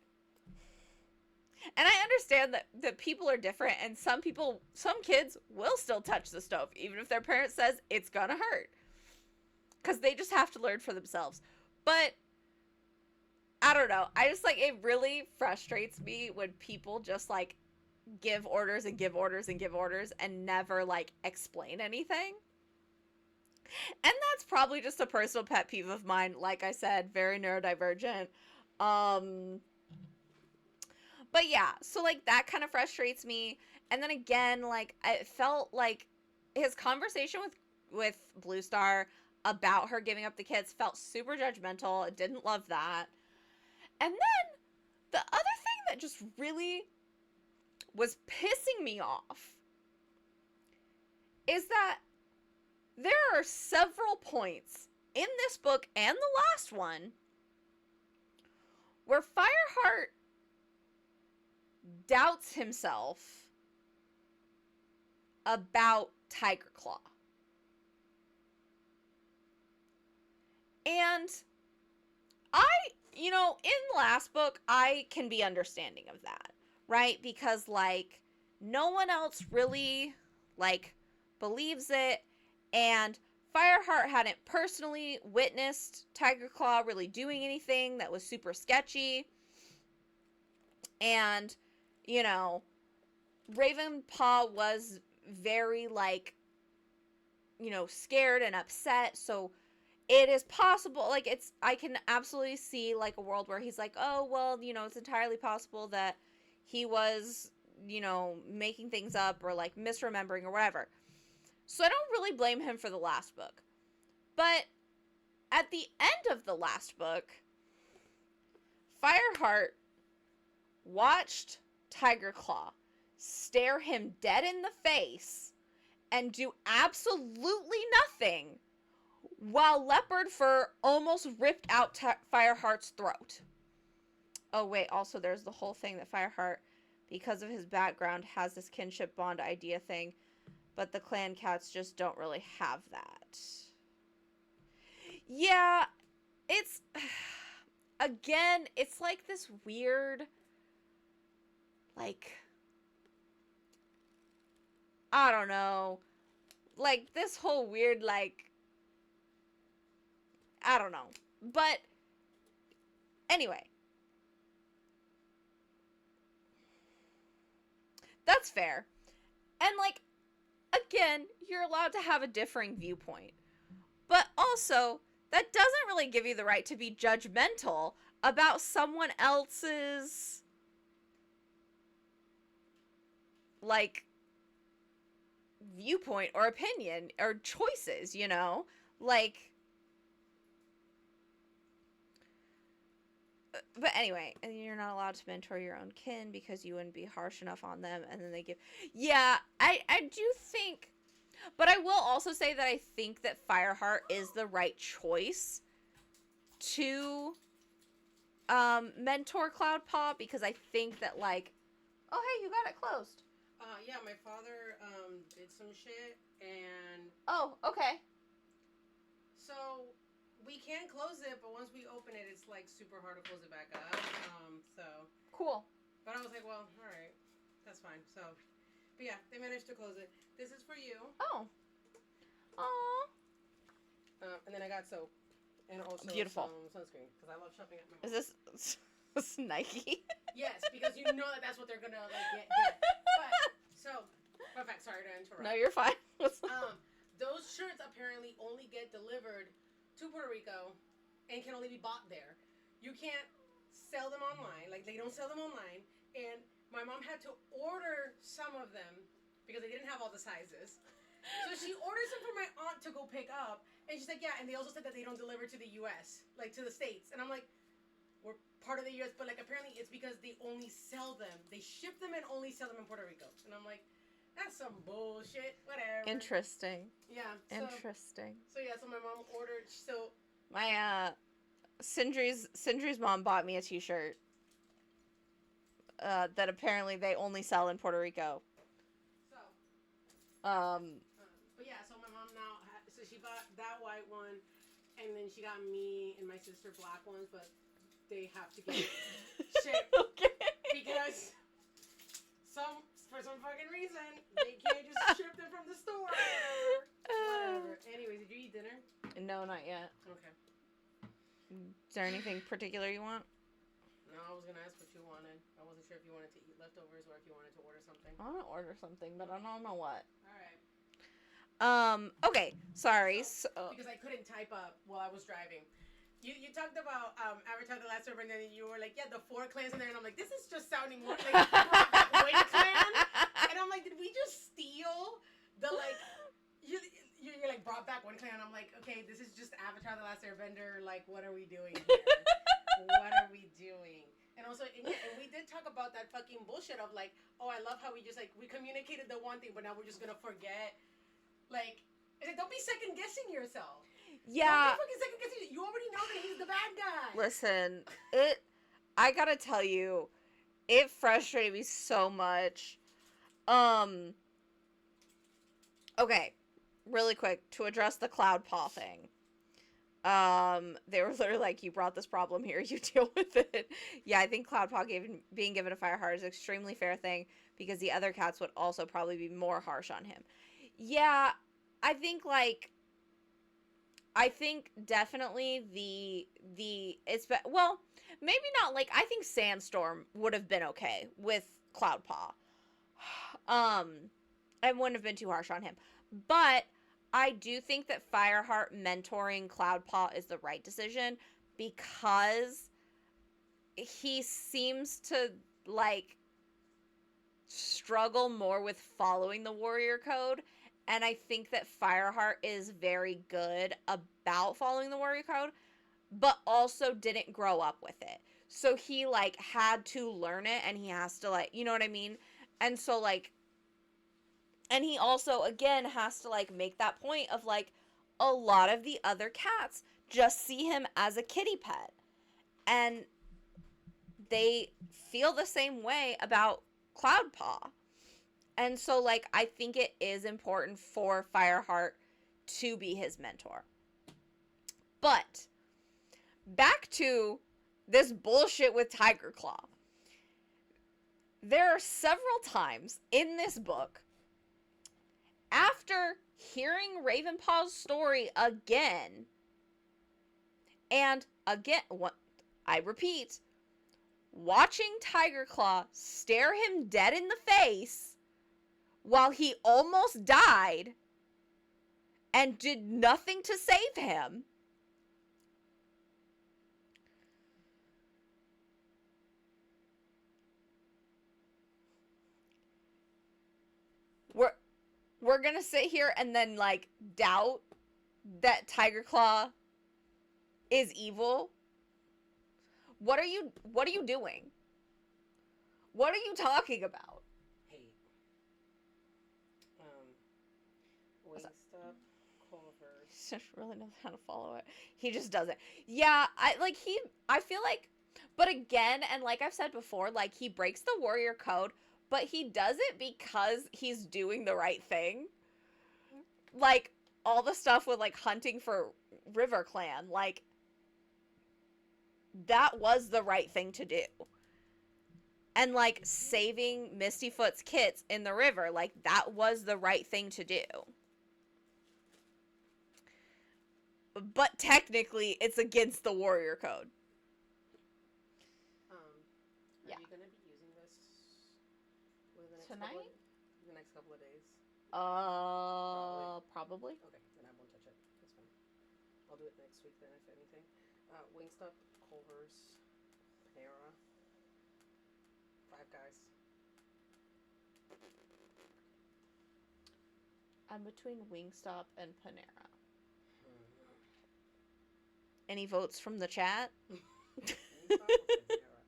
and I understand that people are different, and some kids will still touch the stove, even if their parent says it's gonna hurt. Because they just have to learn for themselves. But, I don't know. I just, like, it really frustrates me when people just, like, give orders and give orders and give orders and never, like, explain anything. And that's probably just a personal pet peeve of mine. Like I said, very neurodivergent. But yeah, so like that kind of frustrates me. And then again, like, it felt like his conversation with Blue Star about her giving up the kids felt super judgmental. I didn't love that. And then the other thing that just really was pissing me off is that there are several points in this book and the last one where Fireheart doubts himself about Tiger Claw. And in the last book, I can be understanding of that, right? Because, like, no one else really, like, believes it. And Fireheart hadn't personally witnessed Tiger Claw really doing anything that was super sketchy. And, you know, Ravenpaw was very, like, you know, scared and upset. So it is possible, like, I can absolutely see, like, a world where he's like, oh, well, you know, it's entirely possible that he was, you know, making things up or, like, misremembering or whatever. So I don't really blame him for the last book. But at the end of the last book, Fireheart watched Tiger Claw stare him dead in the face and do absolutely nothing while Leopard Fur almost ripped out Fireheart's throat. Oh, wait, also there's the whole thing that Fireheart, because of his background, has this kinship bond idea thing, but the clan cats just don't really have that. Yeah, it's... Again, it's like this weird, like... I don't know. Like, this whole weird, like... I don't know. But, anyway. That's fair. And, like, again, you're allowed to have a differing viewpoint. But also, that doesn't really give you the right to be judgmental about someone else's, like, viewpoint or opinion or choices, you know? Like, but anyway, and you're not allowed to mentor your own kin because you wouldn't be harsh enough on them, and then they give... Yeah, I do think... But I will also say that I think that Fireheart is the right choice to mentor Cloudpaw, because I think that, like... Oh, hey, you got it closed. Yeah, my father did some shit, and... Oh, okay. So, we can close it, but once we open it, it's, like, super hard to close it back up, so... Cool. But I was like, well, alright, that's fine, so... But yeah, they managed to close it. This is for you. Oh. Aww. And then I got soap. And also beautiful some sunscreen, because I love shopping at my Is mom. this Nike? Yes, because you know that's what they're gonna, like, get. But, so, perfect, sorry to interrupt. No, you're fine. Those shirts apparently only get delivered to Puerto Rico and can only be bought there. You can't sell them online. Like, they don't sell them online. And my mom had to order some of them because they didn't have all the sizes. So she orders them for my aunt to go pick up. And she's like, yeah, and they also said that they don't deliver to the U.S., like, to the States. And I'm like, we're part of the U.S., but, like, apparently it's because they only sell them. They ship them and only sell them in Puerto Rico. And I'm like, that's some bullshit. Whatever. Interesting. Yeah. Interesting. So yeah, so my mom ordered, so... My, Sindri's mom bought me a t-shirt. That apparently they only sell in Puerto Rico. So... But yeah, so my mom now... So she bought that white one, and then she got me and my sister black ones, but they have to get shipped. Okay. Because for some fucking reason, they can't just ship them from the store. Whatever. Anyways, did you eat dinner? No, not yet. Okay. Is there anything particular you want? No, I was gonna ask what you wanted. I wasn't sure if you wanted to eat leftovers or if you wanted to order something. I want to order something, but I don't know what. Alright. Okay. Sorry. So, because I couldn't type up while I was driving. You talked about Avatar The Last Airbender, and then you were like, yeah, the 4 clans in there, and I'm like, this is just sounding more like Wing Clan, and I'm like, did we just steal the, like, you're like, brought back one clan, and I'm like, okay, this is just Avatar The Last Airbender, like, what are we doing here? What are we doing? And also, and we did talk about that fucking bullshit of, like, oh, I love how we just, like, we communicated the one thing, but now we're just gonna forget, like, it's like, don't be second-guessing yourself. yeah. Don't be fucking second-guessing. You already know that he's the bad guy. Listen, I gotta tell you, it frustrated me so much. Okay, really quick, to address the Cloudpaw thing. They were literally like, you brought this problem here, you deal with it. Yeah, I think Cloudpaw being given a Fireheart is an extremely fair thing, because the other cats would also probably be more harsh on him. Yeah, I think, like, I think definitely the it's well, maybe not. Like, I think Sandstorm would have been okay with Cloudpaw. I wouldn't have been too harsh on him. But I do think that Fireheart mentoring Cloudpaw is the right decision because he seems to like struggle more with following the warrior code, and I think that Fireheart is very good about following the warrior code, but also didn't grow up with it. So he like had to learn it, and he has to, like, you know what I mean? And so like, and he also again has to like make that point of like, a lot of the other cats just see him as a kitty pet, and they feel the same way about Cloudpaw. And so, like, I think it is important for Fireheart to be his mentor. But back to this bullshit with Tiger Claw. There are several times in this book, after hearing Ravenpaw's story again, and again, what I repeat, watching Tiger Claw stare him dead in the face while he almost died and did nothing to save him. We're we're gonna sit here and then like doubt that Tiger Claw is evil. What are you doing? What are you talking about? Hate. Wingstop, Culver's. He just really knows how to follow it. He just doesn't. Yeah, I feel like, but again, and like I've said before, like, he breaks the warrior code, but he does it because he's doing the right thing. Like, all the stuff with like hunting for River Clan, like, that was the right thing to do. And like saving Mistyfoot's kits in the river, like, that was the right thing to do. But technically, it's against the warrior code. Are Yeah. you gonna be using this within the next Tonight? the next couple of days? Probably. Okay, then I won't touch it. That's fine. I'll do it next week then, if anything. Wingstop, Culver's, Panera, Five Guys. I'm between Wingstop and Panera. Any votes from the chat? Wingstop or Panera?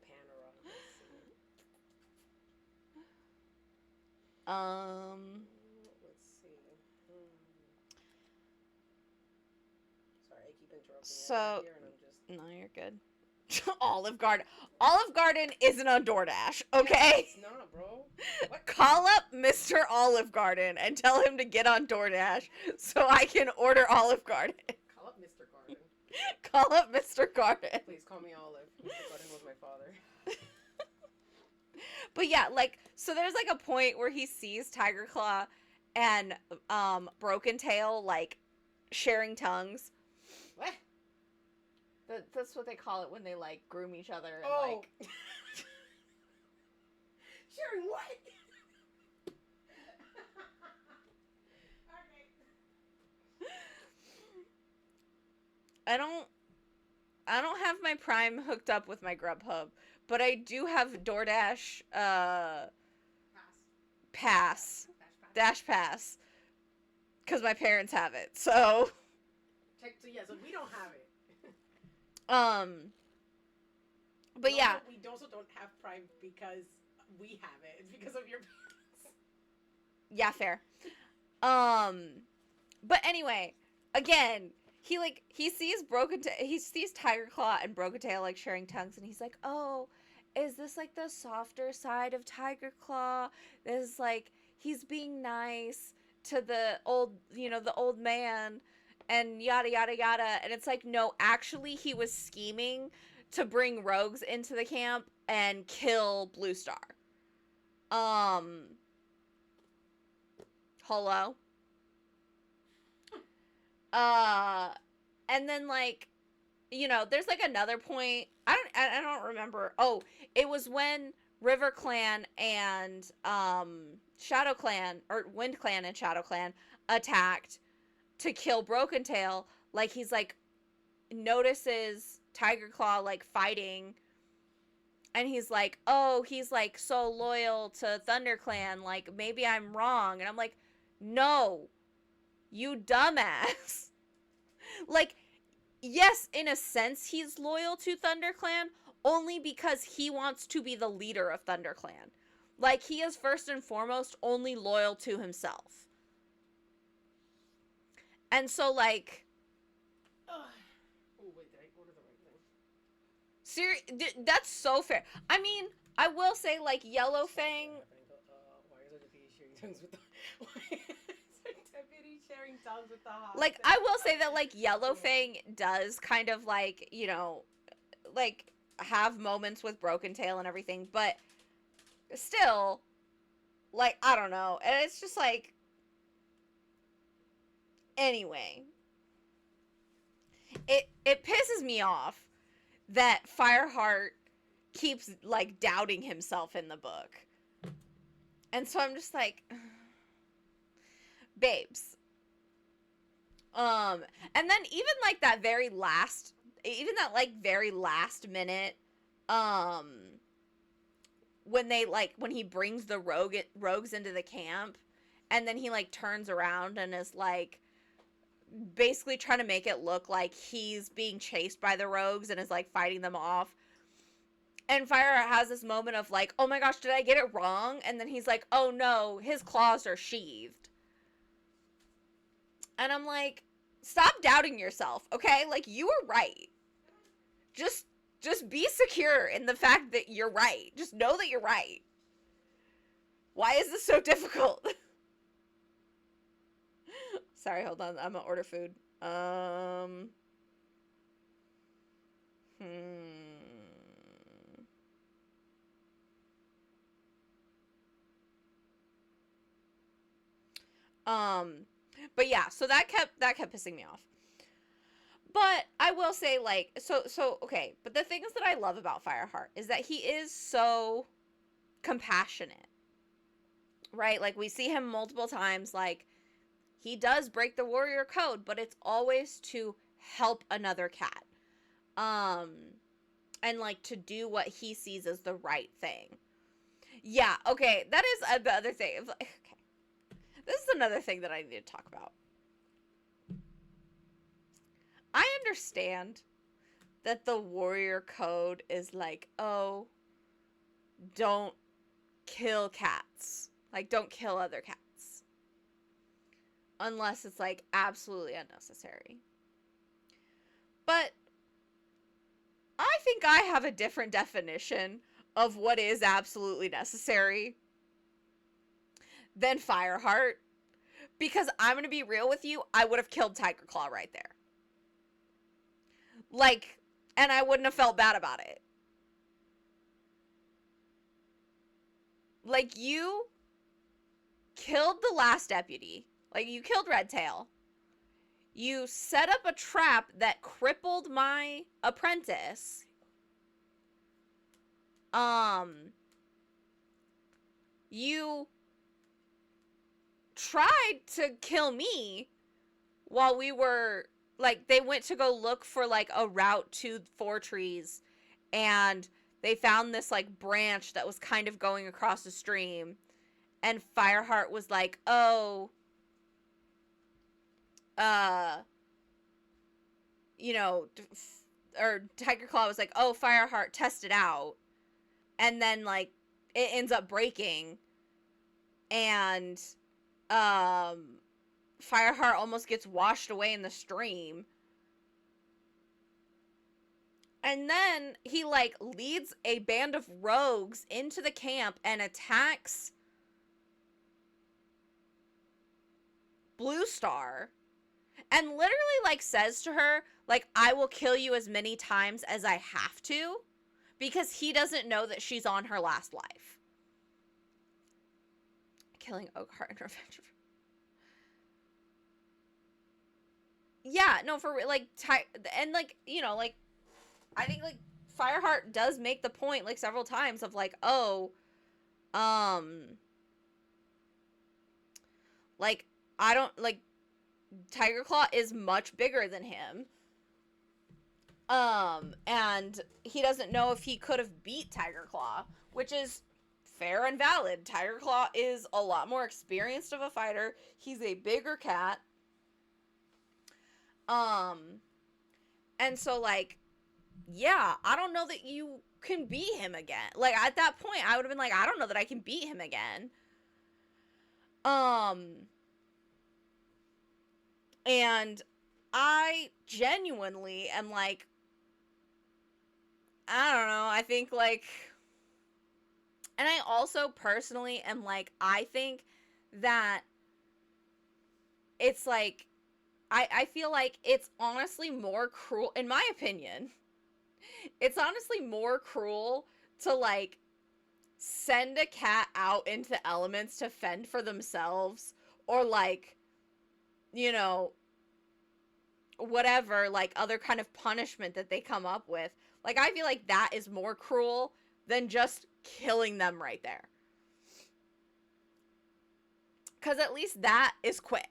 Panera. Let's see. Let's see. Sorry, I keep interrupting So, here, and I'm just. no, you're good. Olive Garden. Olive Garden isn't on DoorDash, okay? It's not, bro. What? Call up Mr. Olive Garden and tell him to get on DoorDash so I can order Olive Garden. Call up Mr. Garden. Call up Mr. Garden. Please call me Olive. Mr. Garden was my father. But yeah, like, so there's like a point where he sees Tiger Claw and Broken Tail like sharing tongues. What? That's what they call it when they like groom each other and Oh. like. Sharing what? Okay. I don't have my Prime hooked up with my Grubhub, but I do have DoorDash pass. Dash pass. Cuz my parents have it. So So yeah, so we don't have it. But yeah, we also don't have Prime because we have it. It's because of your parents. yeah, fair. But anyway, again, he sees Tiger Claw and Broken Tail like sharing tongues, and he's like, "Oh, is this like the softer side of Tiger Claw? This, like, he's being nice to the old man, and yada yada yada." And it's like, no, actually, he was scheming to bring rogues into the camp and kill Blue Star. Hello? Uh, and then like, there's like another point. I don't remember. Oh, it was when River Clan and Shadow Clan, or Wind Clan and Shadow Clan, attacked to kill Broken Tail. Like, he's like notices Tiger Claw like fighting, and he's like, oh, he's like so loyal to ThunderClan, like maybe I'm wrong. And I'm like, no, you dumbass. Like, yes, in a sense he's loyal to ThunderClan, only because he wants to be the leader of ThunderClan. Like, he is first and foremost only loyal to himself. And so, like, Oh, wait, did I order the right thing? that's so fair. I mean, I will say, like, Yellowfang. Why is the deputy sharing tongues with the? Why is the deputy sharing tongues with the hot? Like, I will say that, like, Yellowfang does kind of, like, like, have moments with Broken Tail and everything, but still, like, I don't know. And it's just like, anyway, it pisses me off that Fireheart keeps like doubting himself in the book. And so I'm just like, babes. And then even like that very last minute, when he brings the rogues into the camp, and then he like turns around and is like basically trying to make it look like he's being chased by the rogues and is like fighting them off. And Fire has this moment of like, oh my gosh, did I get it wrong? And then he's like, oh no, his claws are sheathed. And I'm like, stop doubting yourself, okay? Like, you were right. Just be secure in the fact that you're right. Just know that you're right. Why is this so difficult? Sorry, hold on. I'm gonna order food. But yeah, so that kept pissing me off. But I will say, like, so okay, but the things that I love about Fireheart is that he is so compassionate. Right? Like, we see him multiple times, like, he does break the warrior code, but it's always to help another cat. And like to do what he sees as the right thing. Yeah, okay, that is the other thing. Okay. This is another thing that I need to talk about. I understand that the warrior code is like, oh, don't kill cats. Like, don't kill other cats. Unless it's like absolutely unnecessary. But I think I have a different definition of what is absolutely necessary than Fireheart. Because I'm going to be real with you, I would have killed Tiger Claw right there. Like, and I wouldn't have felt bad about it. Like, you killed the last deputy. Like, you killed Redtail. You set up a trap that crippled my apprentice. You tried to kill me while we were, like, they went to go look for, like, a route to Four Trees, and they found this, like, branch that was kind of going across the stream, and Fireheart was like, oh, or Tiger Claw was like, oh, Fireheart, test it out, and then, like, it ends up breaking, and, Fireheart almost gets washed away in the stream. And then he, like, leads a band of rogues into the camp and attacks Blue Star. And literally, like, says to her, like, I will kill you as many times as I have to. Because he doesn't know that she's on her last life. Killing Oakheart and Revenge. yeah, no, for like and like like I think like Fireheart does make the point like several times of like, oh, um, like I don't like Tiger Claw is much bigger than him. And he doesn't know if he could have beat Tiger Claw, which is fair and valid. Tiger Claw is a lot more experienced of a fighter. He's a bigger cat. Um, and so like, yeah, I don't know that you can beat him again. Like at that point, I would have been like, I don't know that I can beat him again. Um, and I genuinely am like, I don't know. I think like, and I also personally am like, I think that it's like, I feel like it's honestly more cruel, in my opinion, it's honestly more cruel to like send a cat out into the elements to fend for themselves or like, you know, whatever, like other kind of punishment that they come up with. Like, I feel like that is more cruel than just killing them right there. Because at least that is quick.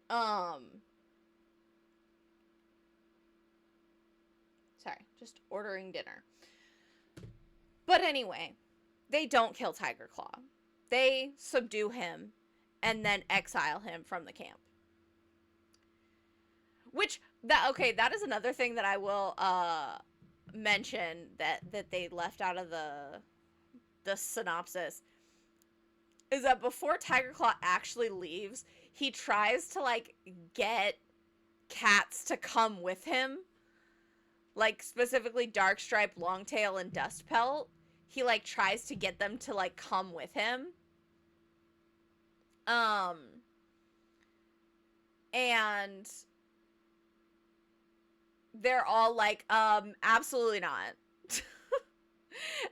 Um, Sorry, just ordering dinner. But anyway, they don't kill Tiger Claw. They subdue him and then exile him from the camp. Which that okay, that is another thing that I will mention that they left out of the synopsis is that before Tiger Claw actually leaves, he tries to like get cats to come with him, like specifically Darkstripe, Longtail, and Dustpelt. He like tries to get them to like come with him. Um and they're all like, absolutely not.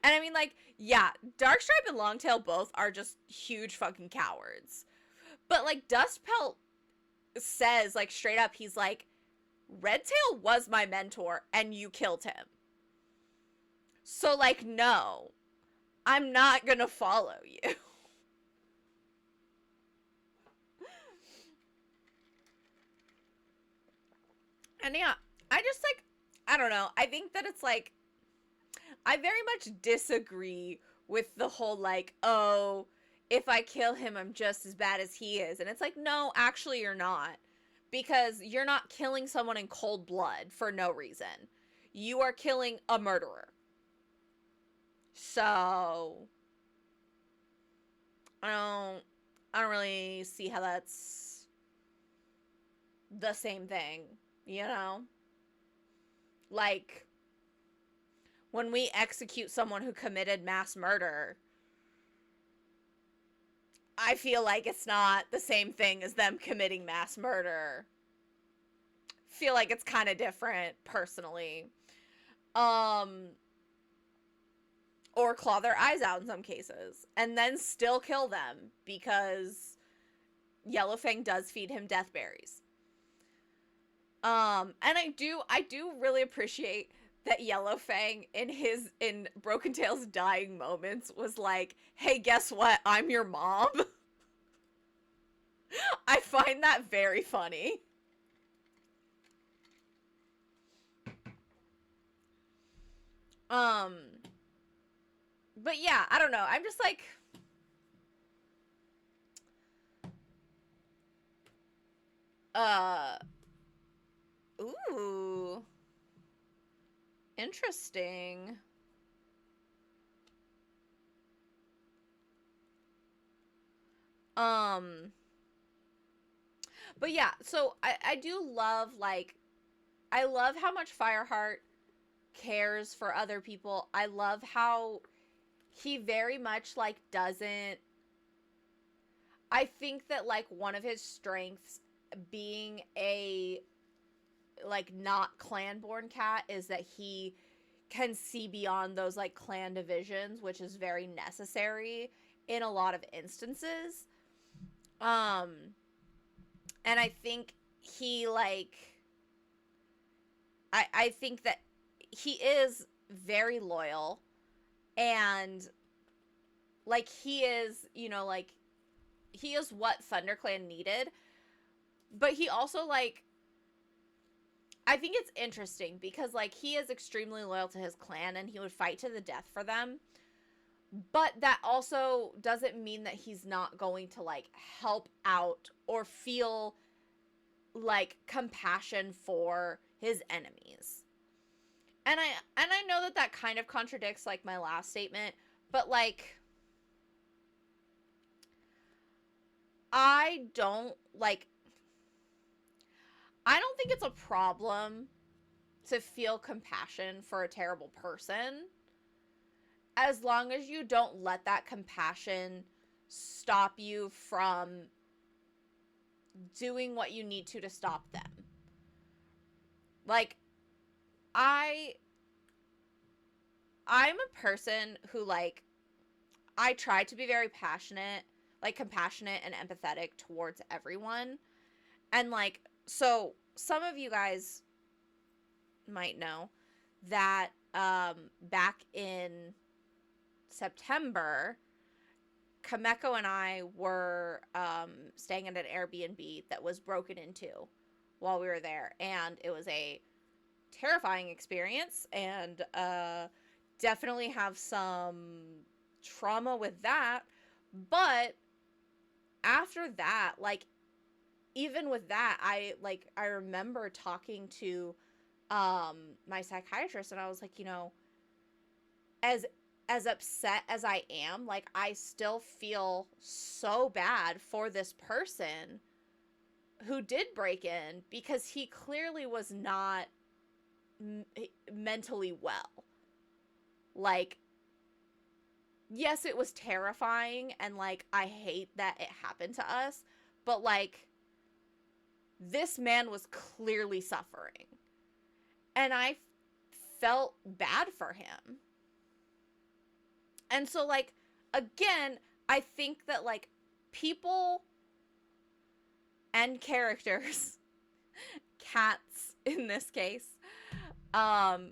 And I mean, like, yeah, Darkstripe and Longtail both are just huge fucking cowards. But like Dustpelt says, like straight up, he's like, Redtail was my mentor and you killed him. So like, no, I'm not gonna follow you. And yeah, I just like, I don't know. I think that it's like, I very much disagree with the whole like, oh, if I kill him, I'm just as bad as he is. And it's like, no, actually, you're not. Because you're not killing someone in cold blood for no reason. You are killing a murderer. So, I don't, I don't really see how that's the same thing, you know? Like, when we execute someone who committed mass murder, I feel like it's not the same thing as them committing mass murder. Feel like it's kind of different personally. Um or claw their eyes out in some cases and then still kill them because Yellowfang does feed him death berries. And I do really appreciate that Yellowfang in Broken Tail's dying moments was like, "Hey, guess what? I'm your mom." I find that very funny. Um, but yeah, I don't know. I'm just like, uh, ooh, interesting. Um, but yeah, so I do love like I love how much Fireheart cares for other people. I love how he very much like doesn't I think that like one of his strengths being a like not clan born cat is that he can see beyond those like clan divisions, which is very necessary in a lot of instances. Um, and I think he like I think that he is very loyal, and like he is, like he is what ThunderClan needed, but he also like I think it's interesting because like he is extremely loyal to his clan and he would fight to the death for them. But that also doesn't mean that he's not going to like help out or feel like compassion for his enemies. And I know that that kind of contradicts like my last statement, but like I don't like I don't think it's a problem to feel compassion for a terrible person as long as you don't let that compassion stop you from doing what you need to stop them. Like I I'm a person who like I try to be very passionate, like compassionate and empathetic towards everyone. And like so some of you guys might know that back in September, Kameko and I were staying at an Airbnb that was broken into while we were there, and it was a terrifying experience, and definitely have some trauma with that. But after that, like even with that, I remember talking to my psychiatrist, and I was like, as as upset as I am, like I still feel so bad for this person who did break in because he clearly was not m- mentally well. Like yes, it was terrifying and like I hate that it happened to us, but like this man was clearly suffering. And I felt bad for him. And so like again, I think that like people and characters, cats in this case, um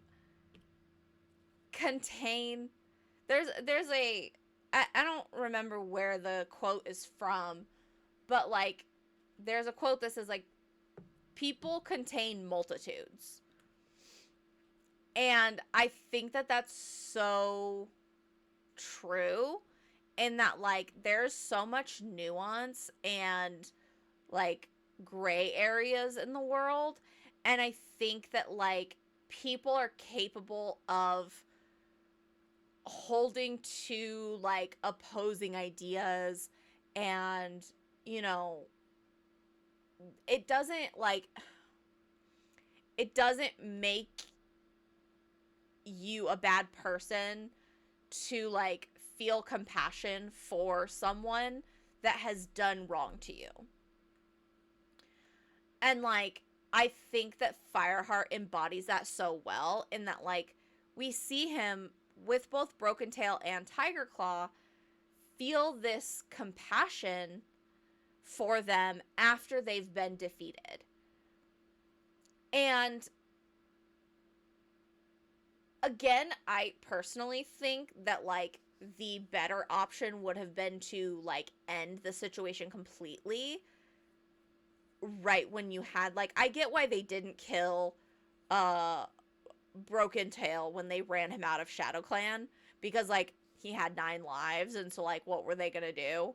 contain there's a I don't remember where the quote is from, but like there's a quote that says like people contain multitudes. And I think that that's so true in that like there's so much nuance and like gray areas in the world, and I think that like people are capable of holding to like opposing ideas, and you know it doesn't like it doesn't make you a bad person to like feel compassion for someone that has done wrong to you. And like I think that Fireheart embodies that so well in that like we see him with both Broken Tail and Tiger Claw feel this compassion for them after they've been defeated. And again, I personally think that like the better option would have been to like end the situation completely right when you had like I get why they didn't kill uh Broken Tail when they ran him out of Shadow Clan, because like he had 9 lives, and so like what were they gonna do?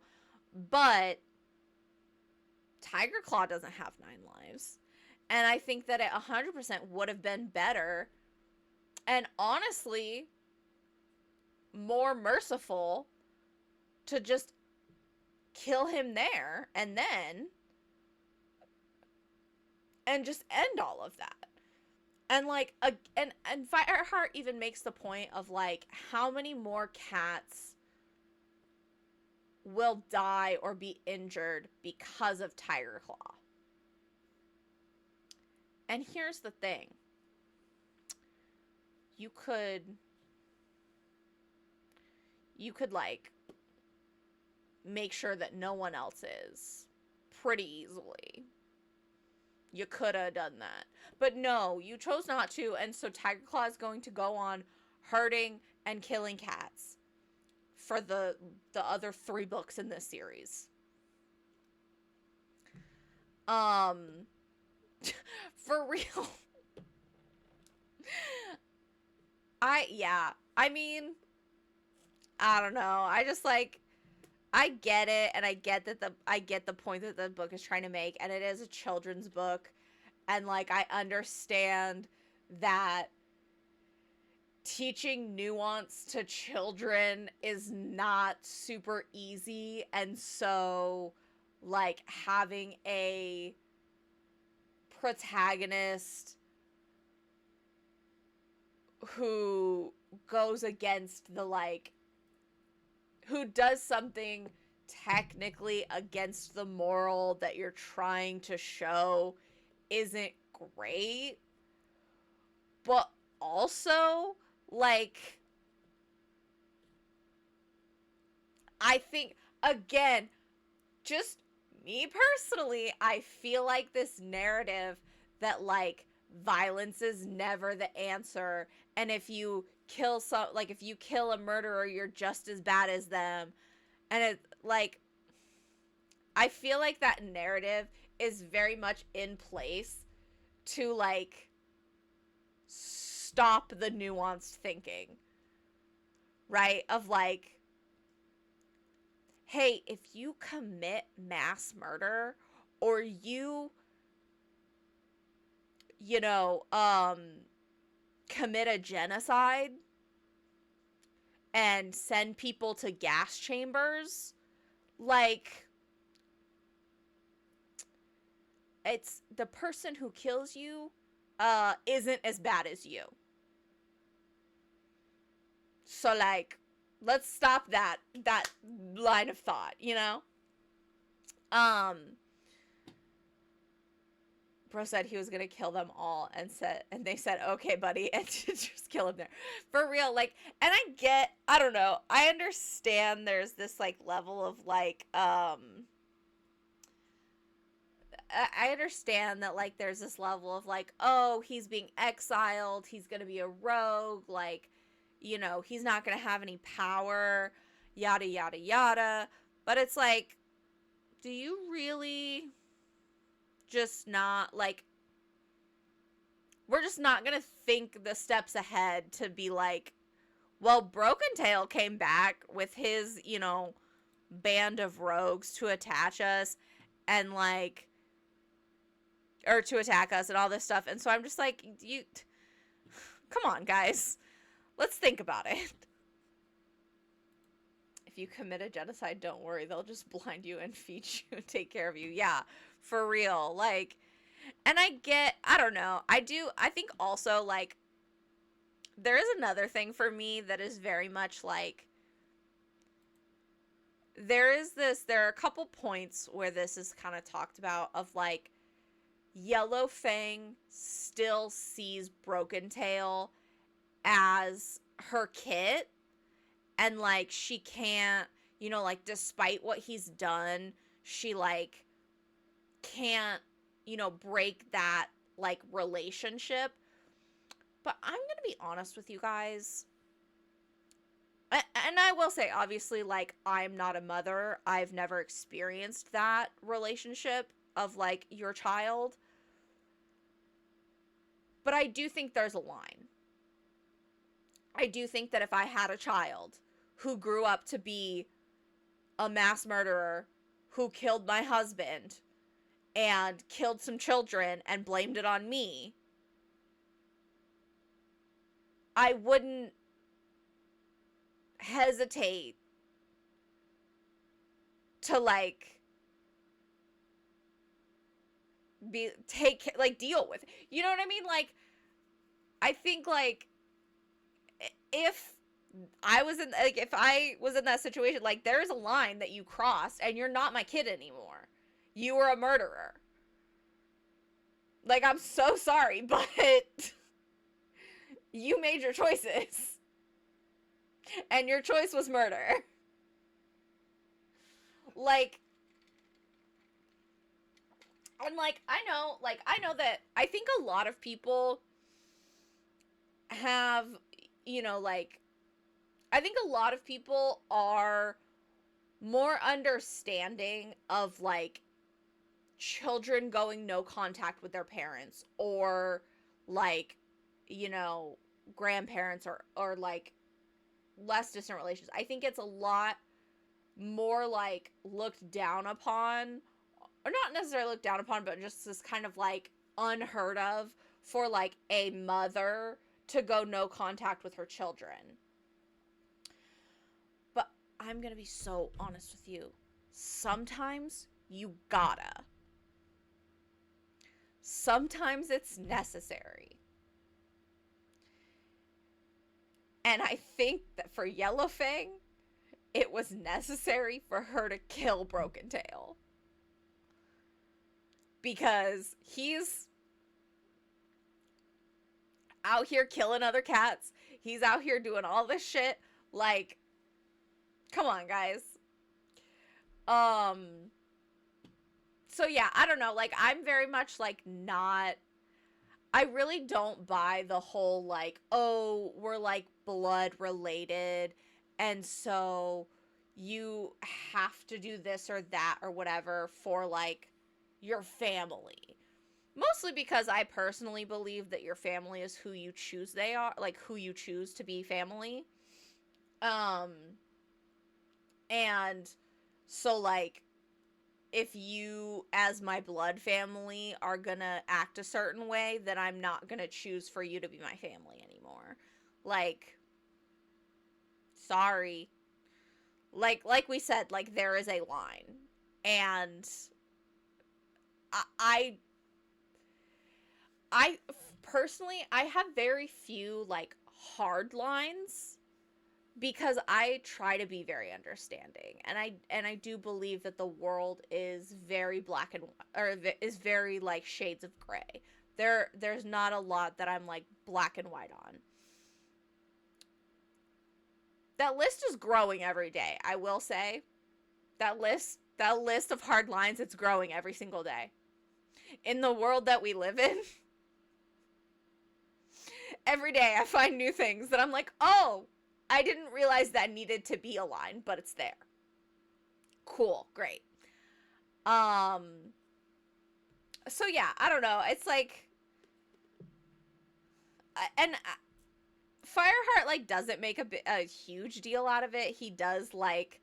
But Tiger Claw doesn't have 9 lives, and I think that it 100% would have been better and honestly more merciful to just kill him there and just end all of that. And like and Fireheart even makes the point of like how many more cats will die or be injured because of Tiger Claw. And here's the thing. You could like make sure that no one else is pretty easily. You could have done that. But no, you chose not to, and so Tiger Claw is going to go on hurting and killing cats for the other 3 books in this series. For real. I mean, I don't know. I just like I get it, and I get the point that the book is trying to make, and it is a children's book, and like I understand that teaching nuance to children is not super easy, and so like having a protagonist who goes against the like who does something technically against the moral that you're trying to show isn't great. But also, like, I think, again, just me personally, I feel like this narrative that, like, violence is never the answer, and if you if you kill a murderer, you're just as bad as them, and it, like, I feel like that narrative is very much in place to, like, stop the nuanced thinking, right? Of, like, hey, if you commit mass murder, or you know, commit a genocide and send people to gas chambers, like, it's the person who kills you isn't as bad as you. So, like, let's stop that line of thought, you know? Bro said he was gonna kill them all, and they said, okay, buddy, and just kill him there. For real, like, and I don't know, I understand there's this, like, level of, like, I understand that, like, there's this level of, like, oh, he's being exiled, he's gonna be a rogue, like, you know, he's not gonna have any power, yada, yada, yada. But it's like, do you really just not, like, we're just not gonna think the steps ahead to be like, well, Broken Tail came back with his, you know, band of rogues to attach us, and, like, or to attack us and all this stuff. And so I'm just like, come on, guys. Let's think about it. If you commit a genocide, don't worry. They'll just blind you and feed you and take care of you. Yeah, for real. Like, and I don't know. I think also, like, there is another thing for me that is very much like, there are a couple points where this is kind of talked about of, like, Yellow Fang still sees Broken Tail as her kit, and, like, she can't, you know, like, despite what he's done, she, like, can't, you know, break that, like, relationship. But I'm gonna be honest with you guys, and I will say, obviously, like, I'm not a mother, I've never experienced that relationship of, like, your child, but I do think there's a line. I do think that if I had a child who grew up to be a mass murderer who killed my husband and killed some children and blamed it on me, I wouldn't hesitate to, like, deal with it. You know what I mean? Like, I think, like, if I was in that situation, like, there is a line that you crossed, and you're not my kid anymore. You were a murderer. Like, I'm so sorry, but you made your choices. And your choice was murder. Like, and I know that I think a lot of people have, like, I think a lot of people are more understanding of, like, children going no contact with their parents, or, like, you know, grandparents, or like, less distant relations. I think it's a lot more, like, looked down upon, or not necessarily looked down upon, but just this kind of, like, unheard of for, like, a mother to go no contact with her children. But I'm gonna be so honest with you. Sometimes you gotta. Sometimes it's necessary. And I think that for Yellowfang, it was necessary for her to kill Broken Tail. Because he's out here killing other cats. He's out here doing all this shit. Like, come on, guys. Um, so yeah, I don't know. Like, I'm very much, like, not. I really don't buy the whole, like, oh, we're, like, blood related, and so you have to do this or that or whatever for, like, your family. Mostly because I personally believe that your family is who you choose they are, like, who you choose to be family. Um, and so, like, if you, as my blood family, are gonna act a certain way, then I'm not gonna choose for you to be my family anymore. Like, sorry. Like we said, like, there is a line. And I, I personally, I have very few, like, hard lines, because I try to be very understanding, and I do believe that the world is very black and, or is very, like, shades of gray. There's not a lot that I'm, like, black and white on. That list is growing every day, I will say. That list of hard lines, it's growing every single day. In the world that we live in, every day I find new things that I'm like, "Oh, I didn't realize that needed to be a line, but it's there." Cool, great. Um, so yeah, I don't know. It's like, and Fireheart, like, doesn't make a huge deal out of it. He does, like,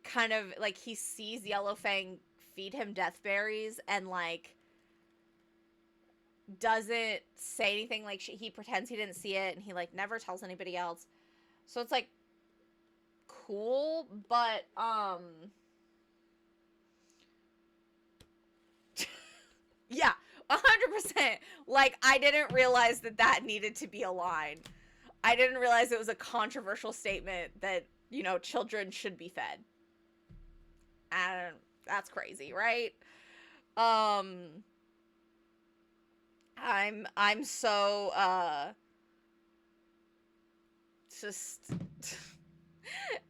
kind of, like, he sees Yellowfang feed him death berries, and, like, doesn't say anything. Like, he pretends he didn't see it, and he, like, never tells anybody else. So it's like, cool, but yeah, 100%. Like, I didn't realize that needed to be a line. I didn't realize it was a controversial statement that, children should be fed. And that's crazy, right? Um, I'm so just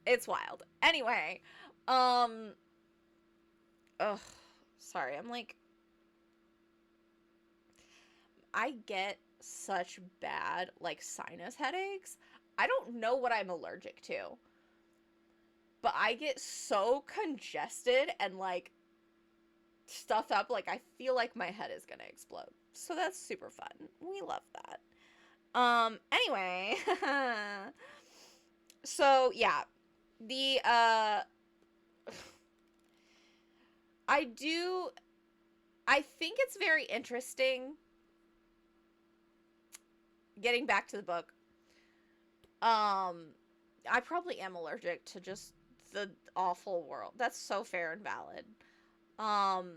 it's wild. Anyway, um, ugh, sorry. I'm like, I get such bad, like, sinus headaches. I don't know what I'm allergic to, but I get so congested and, like, stuffed up, like, I feel like my head is gonna explode. So that's super fun. We love that. Anyway, so yeah, the I do I think it's very interesting, getting back to the book. I probably am allergic to just the awful world. That's so fair and valid. Um,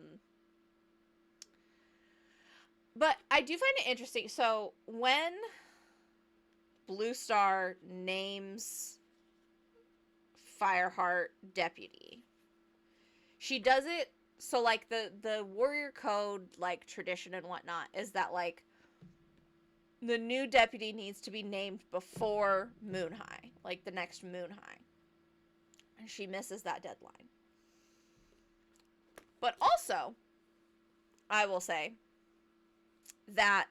but I do find it interesting. So when Blue Star names Fireheart deputy, she does it so, like, the warrior code, like, tradition and whatnot is that, like, the new deputy needs to be named before Moon High, like, the next Moon High. And she misses that deadline. But also, I will say that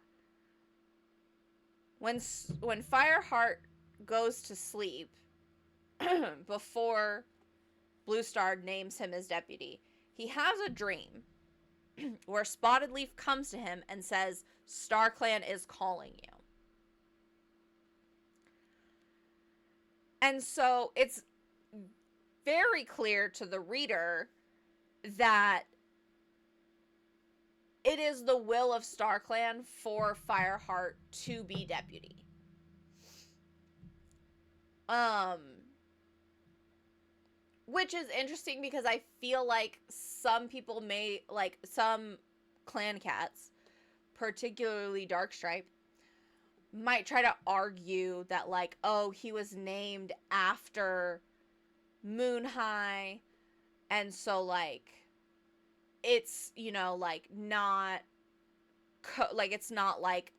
when Fireheart goes to sleep before Blue Star names him as deputy, he has a dream where Spotted Leaf comes to him and says, StarClan is calling you. And so it's very clear to the reader that it is the will of StarClan for Fireheart to be deputy. Um, which is interesting because I feel like some people may, like some clan cats, particularly Darkstripe, might try to argue that, like, oh, he was named after Moon High, and so, like, it's, you know, like, not, like, it's not, like,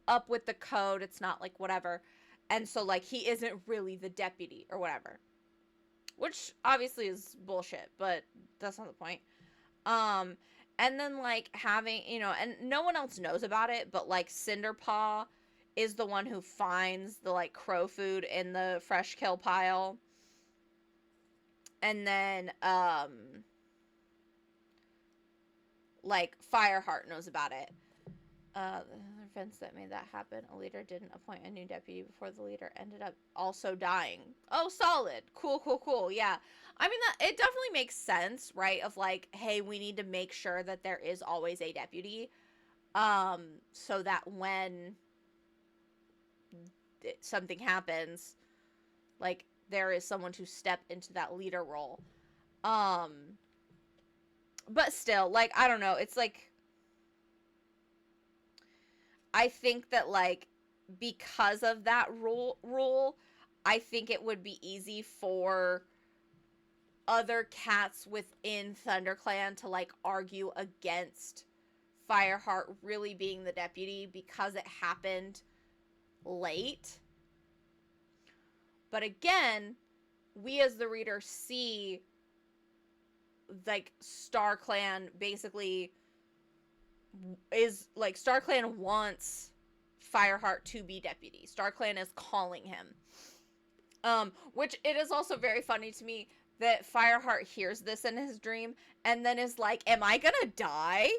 up with the code, it's not, like, whatever, and so, like, he isn't really the deputy, or whatever. Which, obviously, is bullshit, but that's not the point. And then, like, having, you know, and no one else knows about it, but, like, Cinderpaw is the one who finds the, like, crow food in the fresh kill pile. And then, like, Fireheart knows about it. The events that made that happen, a leader didn't appoint a new deputy before the leader ended up also dying. Oh, solid. Cool, cool, cool. Yeah. I mean, that it definitely makes sense, right? Of like, hey, we need to make sure that there is always a deputy. So that when something happens, like, there is someone to step into that leader role. But still, like, I don't know. It's like, I think that, like, because of that rule, I think it would be easy for other cats within ThunderClan to, like, argue against Fireheart really being the deputy because it happened late. But again, we as the reader see, like, StarClan basically is, like, StarClan wants Fireheart to be deputy. StarClan is calling him. Which it is also very funny to me that Fireheart hears this in his dream and then is like, am I gonna die?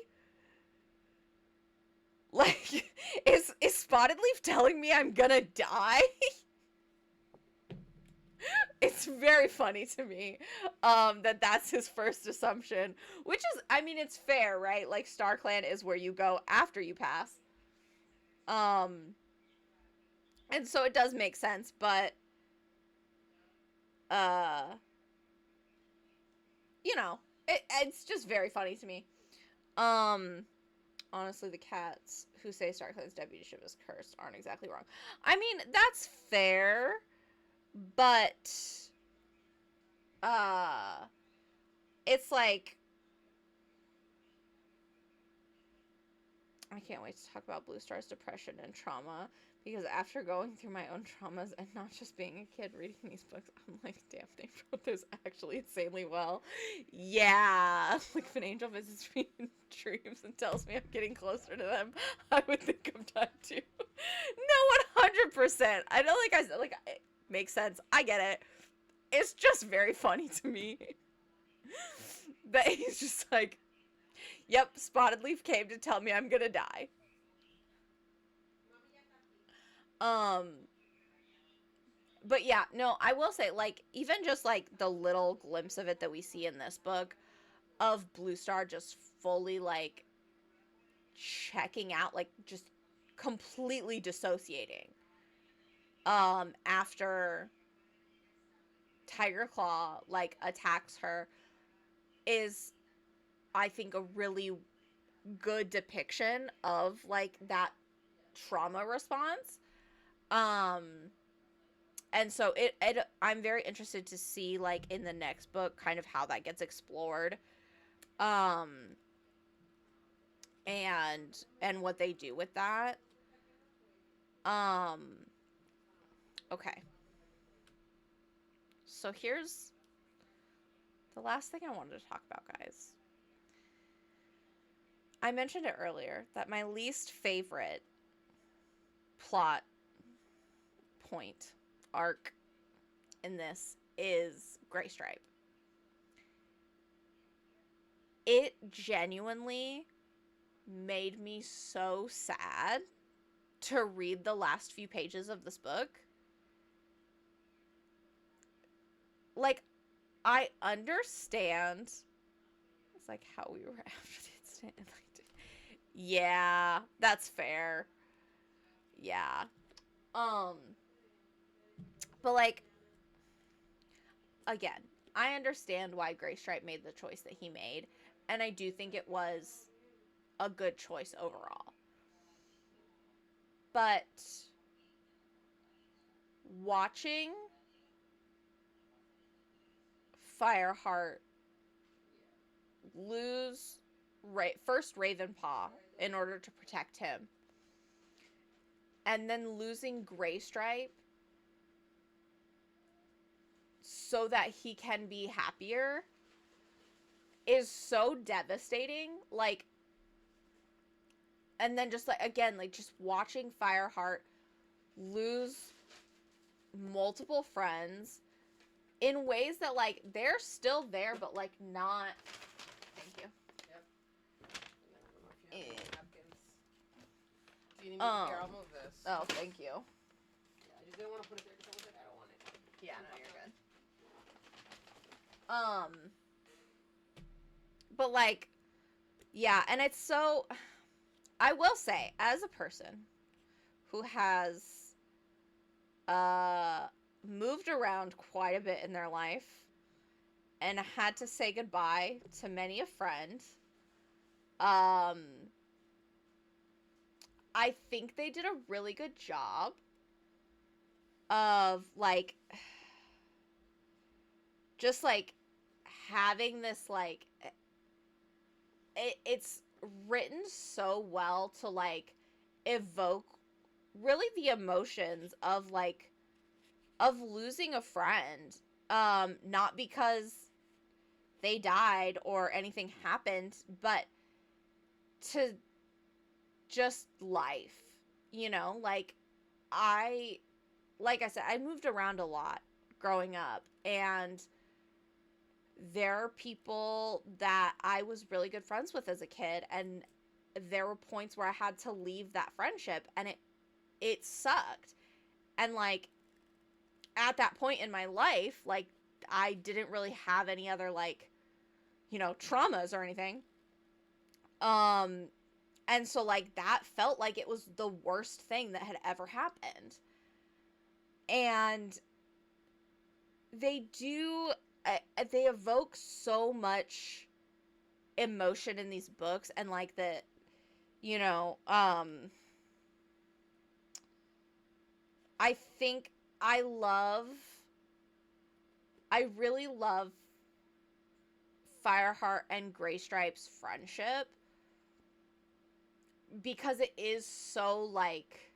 Like, is Spotted Leaf telling me I'm gonna die? It's very funny to me that that's his first assumption, which is, I mean, it's fair, right? Like, StarClan is where you go after you pass. And so it does make sense, but uh you know, it's just very funny to me. Um Honestly, the cats who say StarClan's deputyship is cursed aren't exactly wrong. I mean, that's fair, but uh it's like, I can't wait to talk about Blue Star's depression and trauma, because after going through my own traumas and not just being a kid reading these books, I'm like, damn, they wrote this actually insanely well. Yeah. Like, if an angel visits me in dreams and tells me I'm getting closer to them, I would think I'm done too. No, 100%. I know, like I said, like, it makes sense. I get it. It's just very funny to me that he's just like, yep, Spotted Leaf came to tell me I'm gonna die. Um, but yeah, no, I will say, like, even just like the little glimpse of it that we see in this book of Blue Star just fully, like, checking out, like, just completely dissociating after Tiger Claw, like, attacks her, is, I think, a really good depiction of, like, that trauma response. Um and so it I'm very interested to see, like, in the next book, kind of how that gets explored, um and what they do with that. um okay, so here's the last thing I wanted to talk about, guys. I mentioned it earlier that my least favorite plot point arc in this is Gray Stripe. It genuinely made me so sad to read the last few pages of this book. Like, I understand. It's like how we were after the incident. Yeah, that's fair. Yeah. Um, but like, again, I understand why Gray Stripe made the choice that he made, and I do think it was a good choice overall. But watching Fireheart lose first Ravenpaw in order to protect him, and then losing Gray Stripe so that he can be happier is so devastating. Like, and then just like, again, like just watching Fireheart lose multiple friends in ways that like they're still there but like not. Thank you. Yep. Do you need me here? I'll move this. Oh, thank you. Yeah, I just didn't want to put it there because I was like, I don't want it. Yeah, no, you're good. But like, yeah, and it's so, I will say, as a person who has moved around quite a bit in their life and had to say goodbye to many a friend, I think they did a really good job of like just like having this like it's written so well to like evoke really the emotions of like of losing a friend, not because they died or anything happened, but to just life, you know? Like I said, I moved around a lot growing up, and there are people that I was really good friends with as a kid, and there were points where I had to leave that friendship, and it sucked. And like at that point in my life, like I didn't really have any other like, you know, traumas or anything. Um and so like that felt like it was the worst thing that had ever happened. And they do they evoke so much emotion in these books, and like the, you know, I think I love I really love Fireheart and Gray Stripe's friendship because it is so like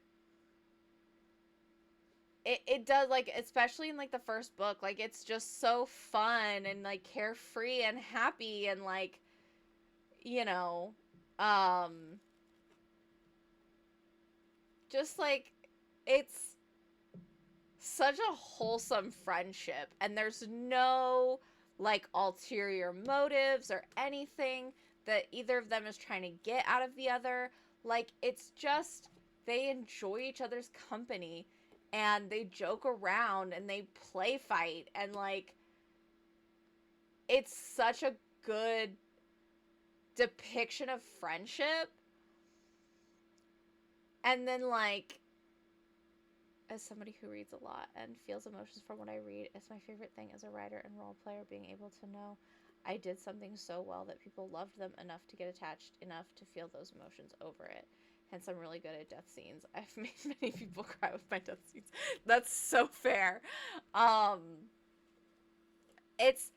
it does, like, especially in like the first book, like it's just so fun and like carefree and happy and like, you know, um just like it's such a wholesome friendship, and there's no like ulterior motives or anything that either of them is trying to get out of the other. Like, it's just they enjoy each other's company, and they joke around and they play fight, and like it's such a good depiction of friendship. And then like, as somebody who reads a lot and feels emotions from what I read, it's my favorite thing as a writer and role player, being able to know I did something so well that people loved them enough to get attached enough to feel those emotions over it. Hence, I'm really good at death scenes. I've made many people cry with my death scenes. That's so fair. Um, it's,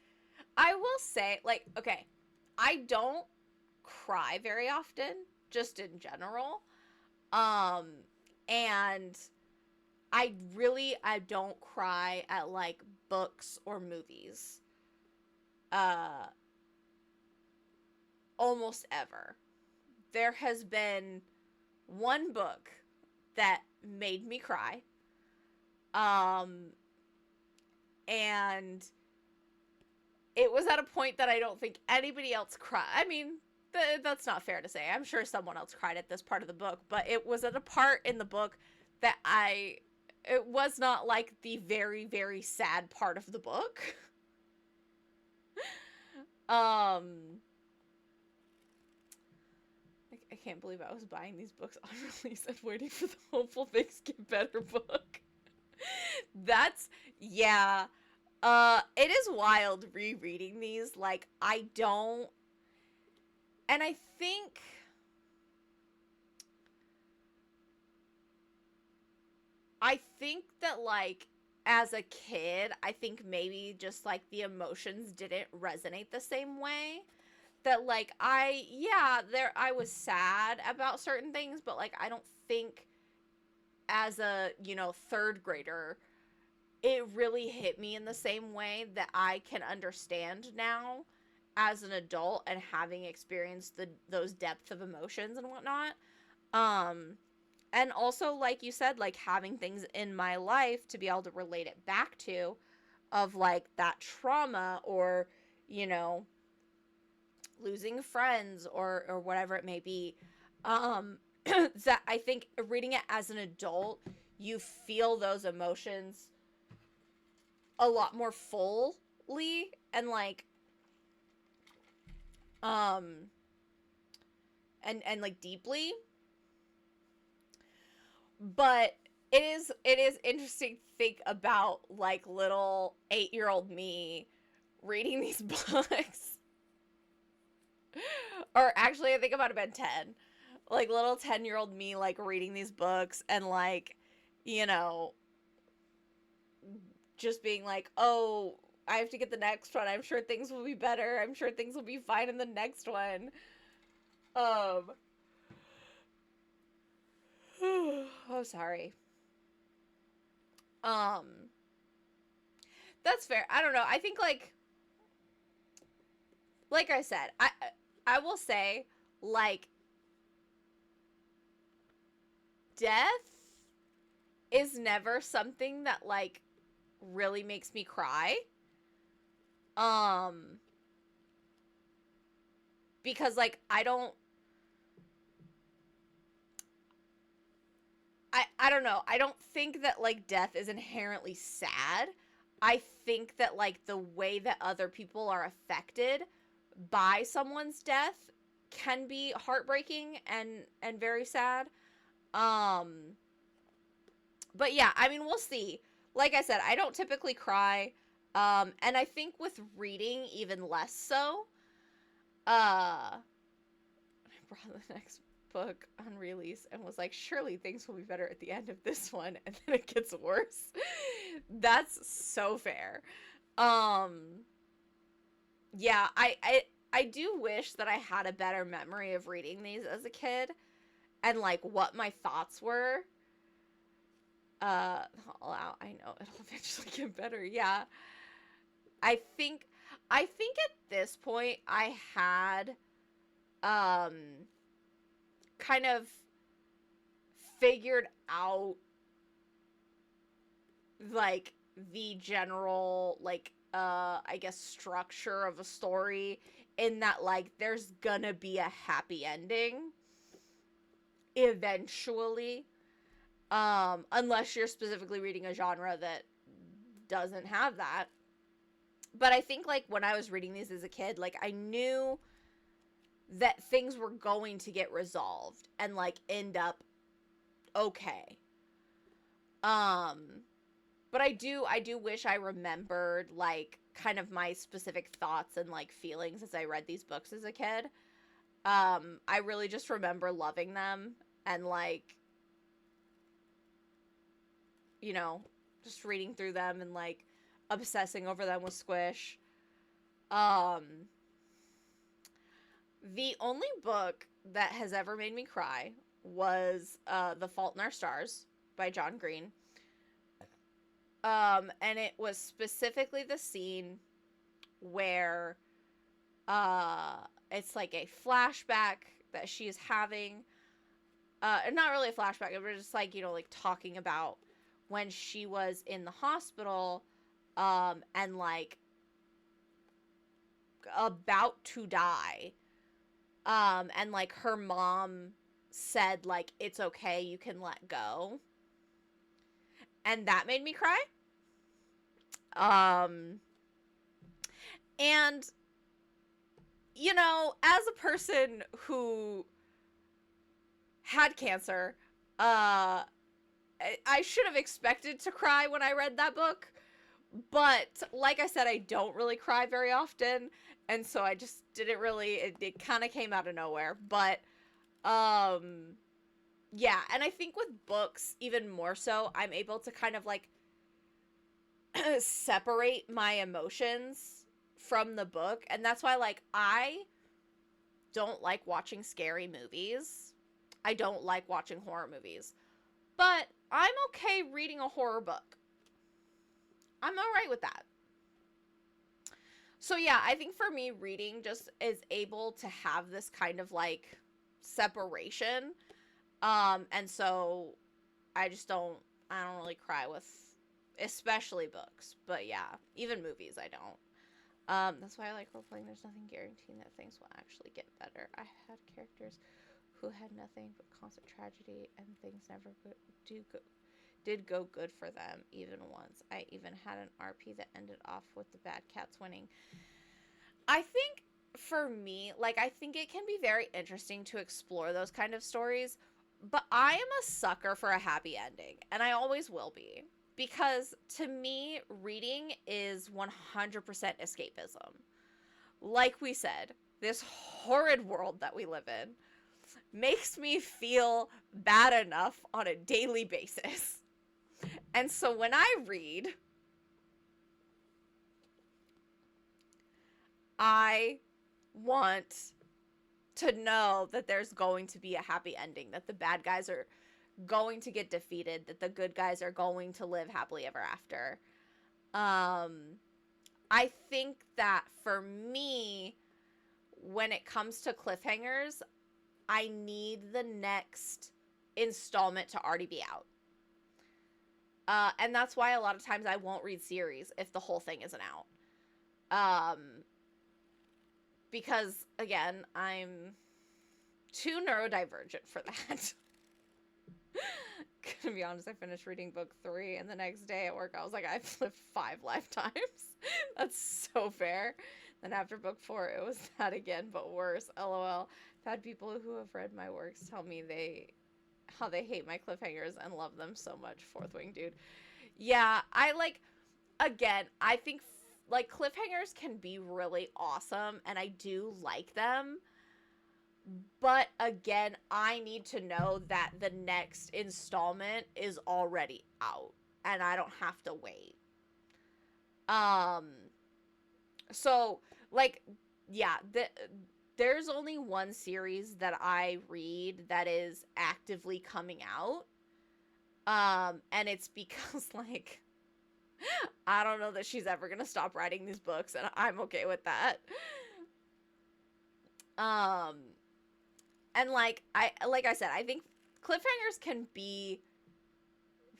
I will say, like, okay, I don't cry very often, just in general. Um, and I don't cry at like books or movies. Uh almost ever. there has been one book that made me cry. Um, and it was at a point that I don't think anybody else cried. I mean, that's not fair to say. I'm sure someone else cried at this part of the book, but it was at a part in the book that it was not like the very, very sad part of the book. um, I can't believe I was buying these books on release and waiting for the Hopeful Things Get Better book. That's, yeah. It is wild rereading these. Like, I don't, and I think that, like, as a kid, I think maybe just, like, the emotions didn't resonate the same way. That, like, I was sad about certain things, but, like, I don't think as a, third grader, it really hit me in the same way that I can understand now as an adult and having experienced those depth of emotions and whatnot. Um, and also, like you said, like having things in my life to be able to relate it back to, of like that trauma, or you know losing friends, or whatever it may be. um that I think reading it as an adult, you feel those emotions a lot more fully, and like um and like deeply. But it is interesting to think about, like, little 8-year-old me reading these books. Or actually, I think I might have been 10. Like, little 10-year-old me, like, reading these books, and, like, you know, just being like, oh, I have to get the next one. I'm sure things will be better. I'm sure things will be fine in the next one. Um, oh, sorry. Um, that's fair. I don't know. I think, like I said, I will say, like, death is never something that, like, really makes me cry. Um, because, like, I don't know. I don't think that, like, death is inherently sad. I think that, like, the way that other people are affected by someone's death can be heartbreaking and very sad. Um, but yeah, I mean, we'll see. Like I said, I don't typically cry. And I think with reading, even less so. I brought the next book on release and was like, surely things will be better at the end of this one, and then it gets worse. That's so fair. Um, yeah, I do wish that I had a better memory of reading these as a kid, and like what my thoughts were. I know it'll eventually get better. Yeah. I think I think at this point I had um kind of figured out, like, the general, like, I guess structure of a story, in that, like, there's gonna be a happy ending eventually. Unless you're specifically reading a genre that doesn't have that. But I think, like, when I was reading these as a kid, like, I knew that things were going to get resolved and, like, end up okay. Um, but I do wish I remembered, like, kind of my specific thoughts and, like, feelings as I read these books as a kid. I really just remember loving them, and, like, you know, just reading through them and, like, obsessing over them with Squish. Um, the only book that has ever made me cry was The Fault in Our Stars by John Green. And it was specifically the scene where it's like a flashback that she is having, not really a flashback, but just like, you know, like talking about when she was in the hospital, and like about to die, and like her mom said like, it's okay, you can let go, and that made me cry. um and you know, as a person who had cancer, uh I should have expected to cry when I read that book, but like I said, I don't really cry very often, and so I just didn't really, it kind of came out of nowhere. But um yeah, and I think with books even more so, I'm able to kind of like separate my emotions from the book, and that's why like I don't like watching scary movies. I don't like watching horror movies. But I'm okay reading a horror book. I'm alright with that. So yeah, I think for me, reading just is able to have this kind of like separation. And so I don't really cry with, especially books. But yeah, even movies I don't. That's why I like role playing. There's nothing guaranteeing that things will actually get better. I had characters who had nothing but constant tragedy, and things never did go good for them even once. I even had an RP that ended off with the bad cats winning. I think for me, like, I think it can be very interesting to explore those kind of stories, but I am a sucker for a happy ending, and I always will be. Because to me, reading is 100% escapism. Like we said, this horrid world that we live in makes me feel bad enough on a daily basis. And so when I read, I want to know that there's going to be a happy ending, that the bad guys are going to get defeated, that the good guys are going to live happily ever after. I think that for me, when it comes to cliffhangers, I need the next installment to already be out. And that's why a lot of times I won't read series if the whole thing isn't out. Because, again, I'm too neurodivergent for that. Gonna be honest, I finished reading book 3, and the next day at work I was like, I've lived 5 lifetimes. That's so fair. Then after book 4, it was that again, but worse. LOL. I've had people who have read my works tell me how they hate my cliffhangers and love them so much. Fourth Wing dude. Yeah, I like, again, I think like cliffhangers can be really awesome, and I do like them. But again, I need to know that the next installment is already out and I don't have to wait. Um so like, yeah, there's only one series that I read that is actively coming out. And it's because like I don't know that she's ever going to stop writing these books, and I'm okay with that. Um and like I said, I think cliffhangers can be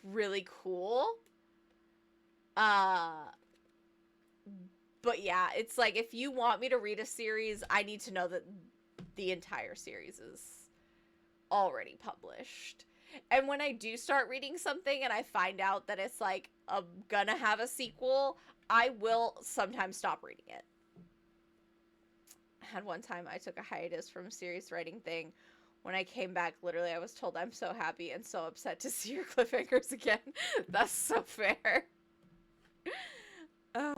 really cool. Uh but yeah, it's like if you want me to read a series, I need to know that the entire series is already published. And when I do start reading something and I find out that it's like gonna have a sequel, I will sometimes stop reading it. Had one time I took a hiatus from a series writing thing. When I came back, literally I was told I'm so happy and so upset to see your cliffhangers again. That's so fair. uh,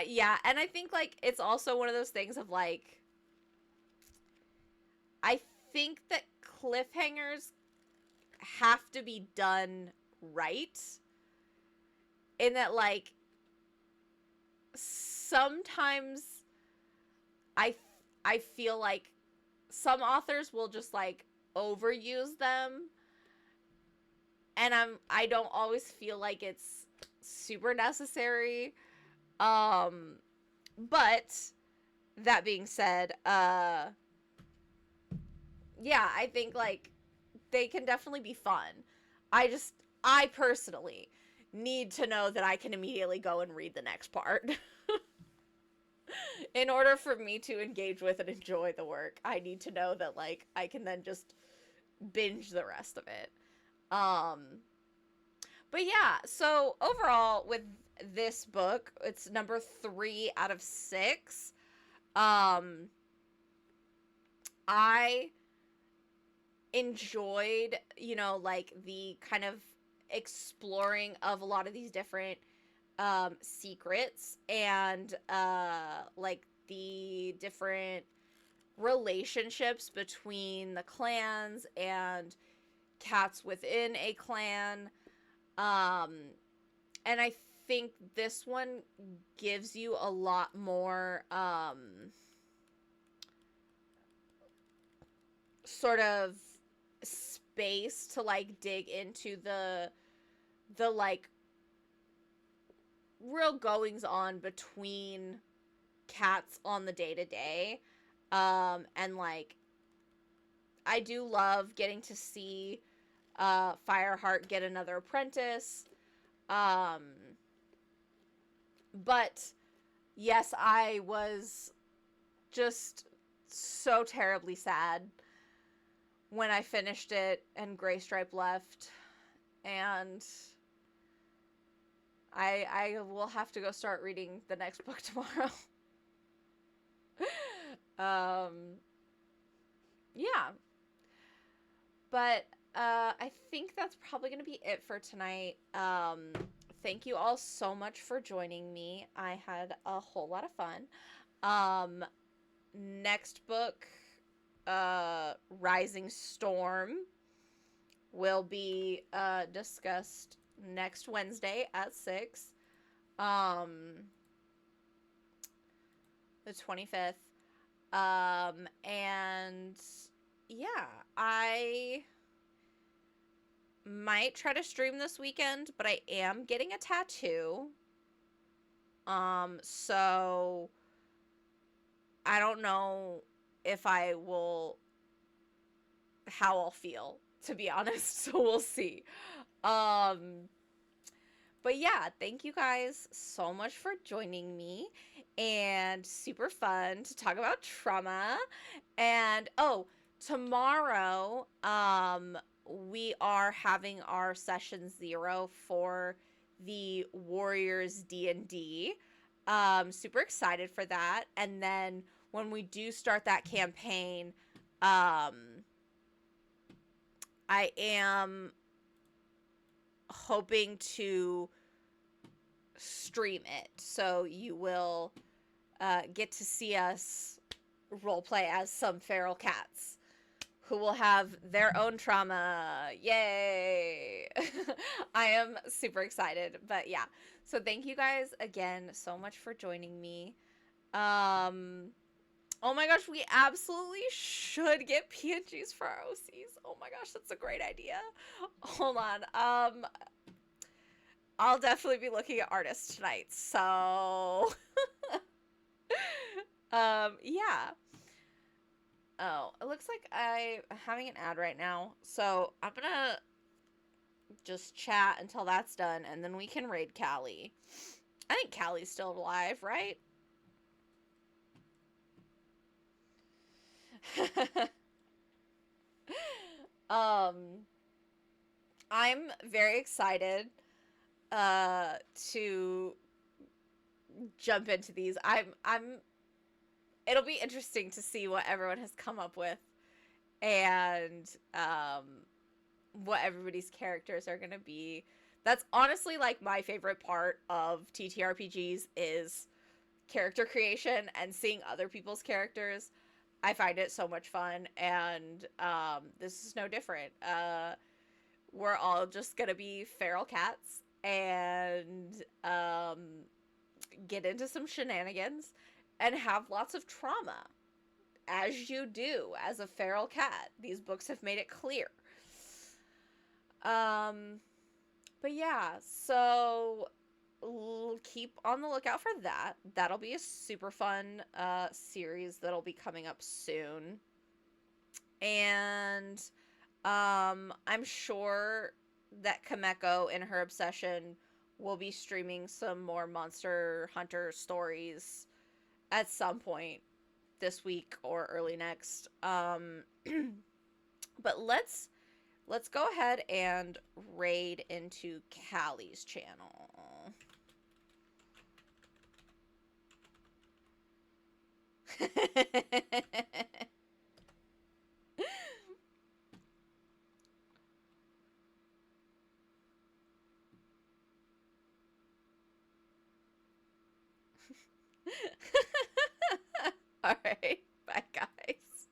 yeah, and I think like it's also one of those things of like, I think that cliffhangers have to be done right, in that like sometimes I I feel like some authors will just like overuse them, and I don't always feel like it's super necessary. But that being said, yeah, I think like they can definitely be fun. I just, I personally need to know that I can immediately go and read the next part. In order for me to engage with and enjoy the work, I need to know that like I can then just binge the rest of it. Um but yeah, so overall with this book, it's number 3 out of 6. Um I enjoyed, like the kind of exploring of a lot of these different secrets and like the different relationships between the clans and cats within a clan. Um, and I think this one gives you a lot more sort of space to like dig into the like real goings on between cats on the day to day. And like I do love getting to see Fireheart get another apprentice. Um, but yes, I was just so terribly sad when I finished it and Graystripe left, and I will have to go start reading the next book tomorrow. um, yeah, but I think that's probably going to be it for tonight. Thank you all so much for joining me. I had a whole lot of fun. Um, Next book, Rising Storm, will be discussed next Wednesday at 6. Um, the 25th. And yeah, I might try to stream this weekend, but I am getting a tattoo. So I don't know if I will, how I'll feel, to be honest. So we'll see. Um, but yeah, thank you guys so much for joining me, and super fun to talk about trauma. And oh, tomorrow we are having our session 0 for the Warriors D&D. Super excited for that. And then when we do start that campaign, um I am hoping to stream it. So you will get to see us roleplay as some feral cats who will have their own trauma. Yay! I am super excited. But yeah. So thank you guys again so much for joining me. Oh my gosh, we absolutely should get PNGs for our OCs. Oh my gosh, that's a great idea. Hold on. I'll definitely be looking at artists tonight. So yeah. Oh, it looks like I'm having an ad right now. So I'm gonna just chat until that's done, and then we can raid Callie. I think Callie's still alive, right? um, I'm very excited to jump into these. I'm it'll be interesting to see what everyone has come up with, and what everybody's characters are going to be. That's honestly like my favorite part of TTRPGs is character creation and seeing other people's characters. I find it so much fun, and this is no different. We're all just gonna be feral cats and get into some shenanigans and have lots of trauma, as you do as a feral cat. These books have made it clear. Um, but yeah, so keep on the lookout for that. That'll be a super fun series that'll be coming up soon. And I'm sure that Kameko, in her obsession, will be streaming some more Monster Hunter stories at some point this week or early next. But let's go ahead and raid into Callie's channel. All right, bye guys.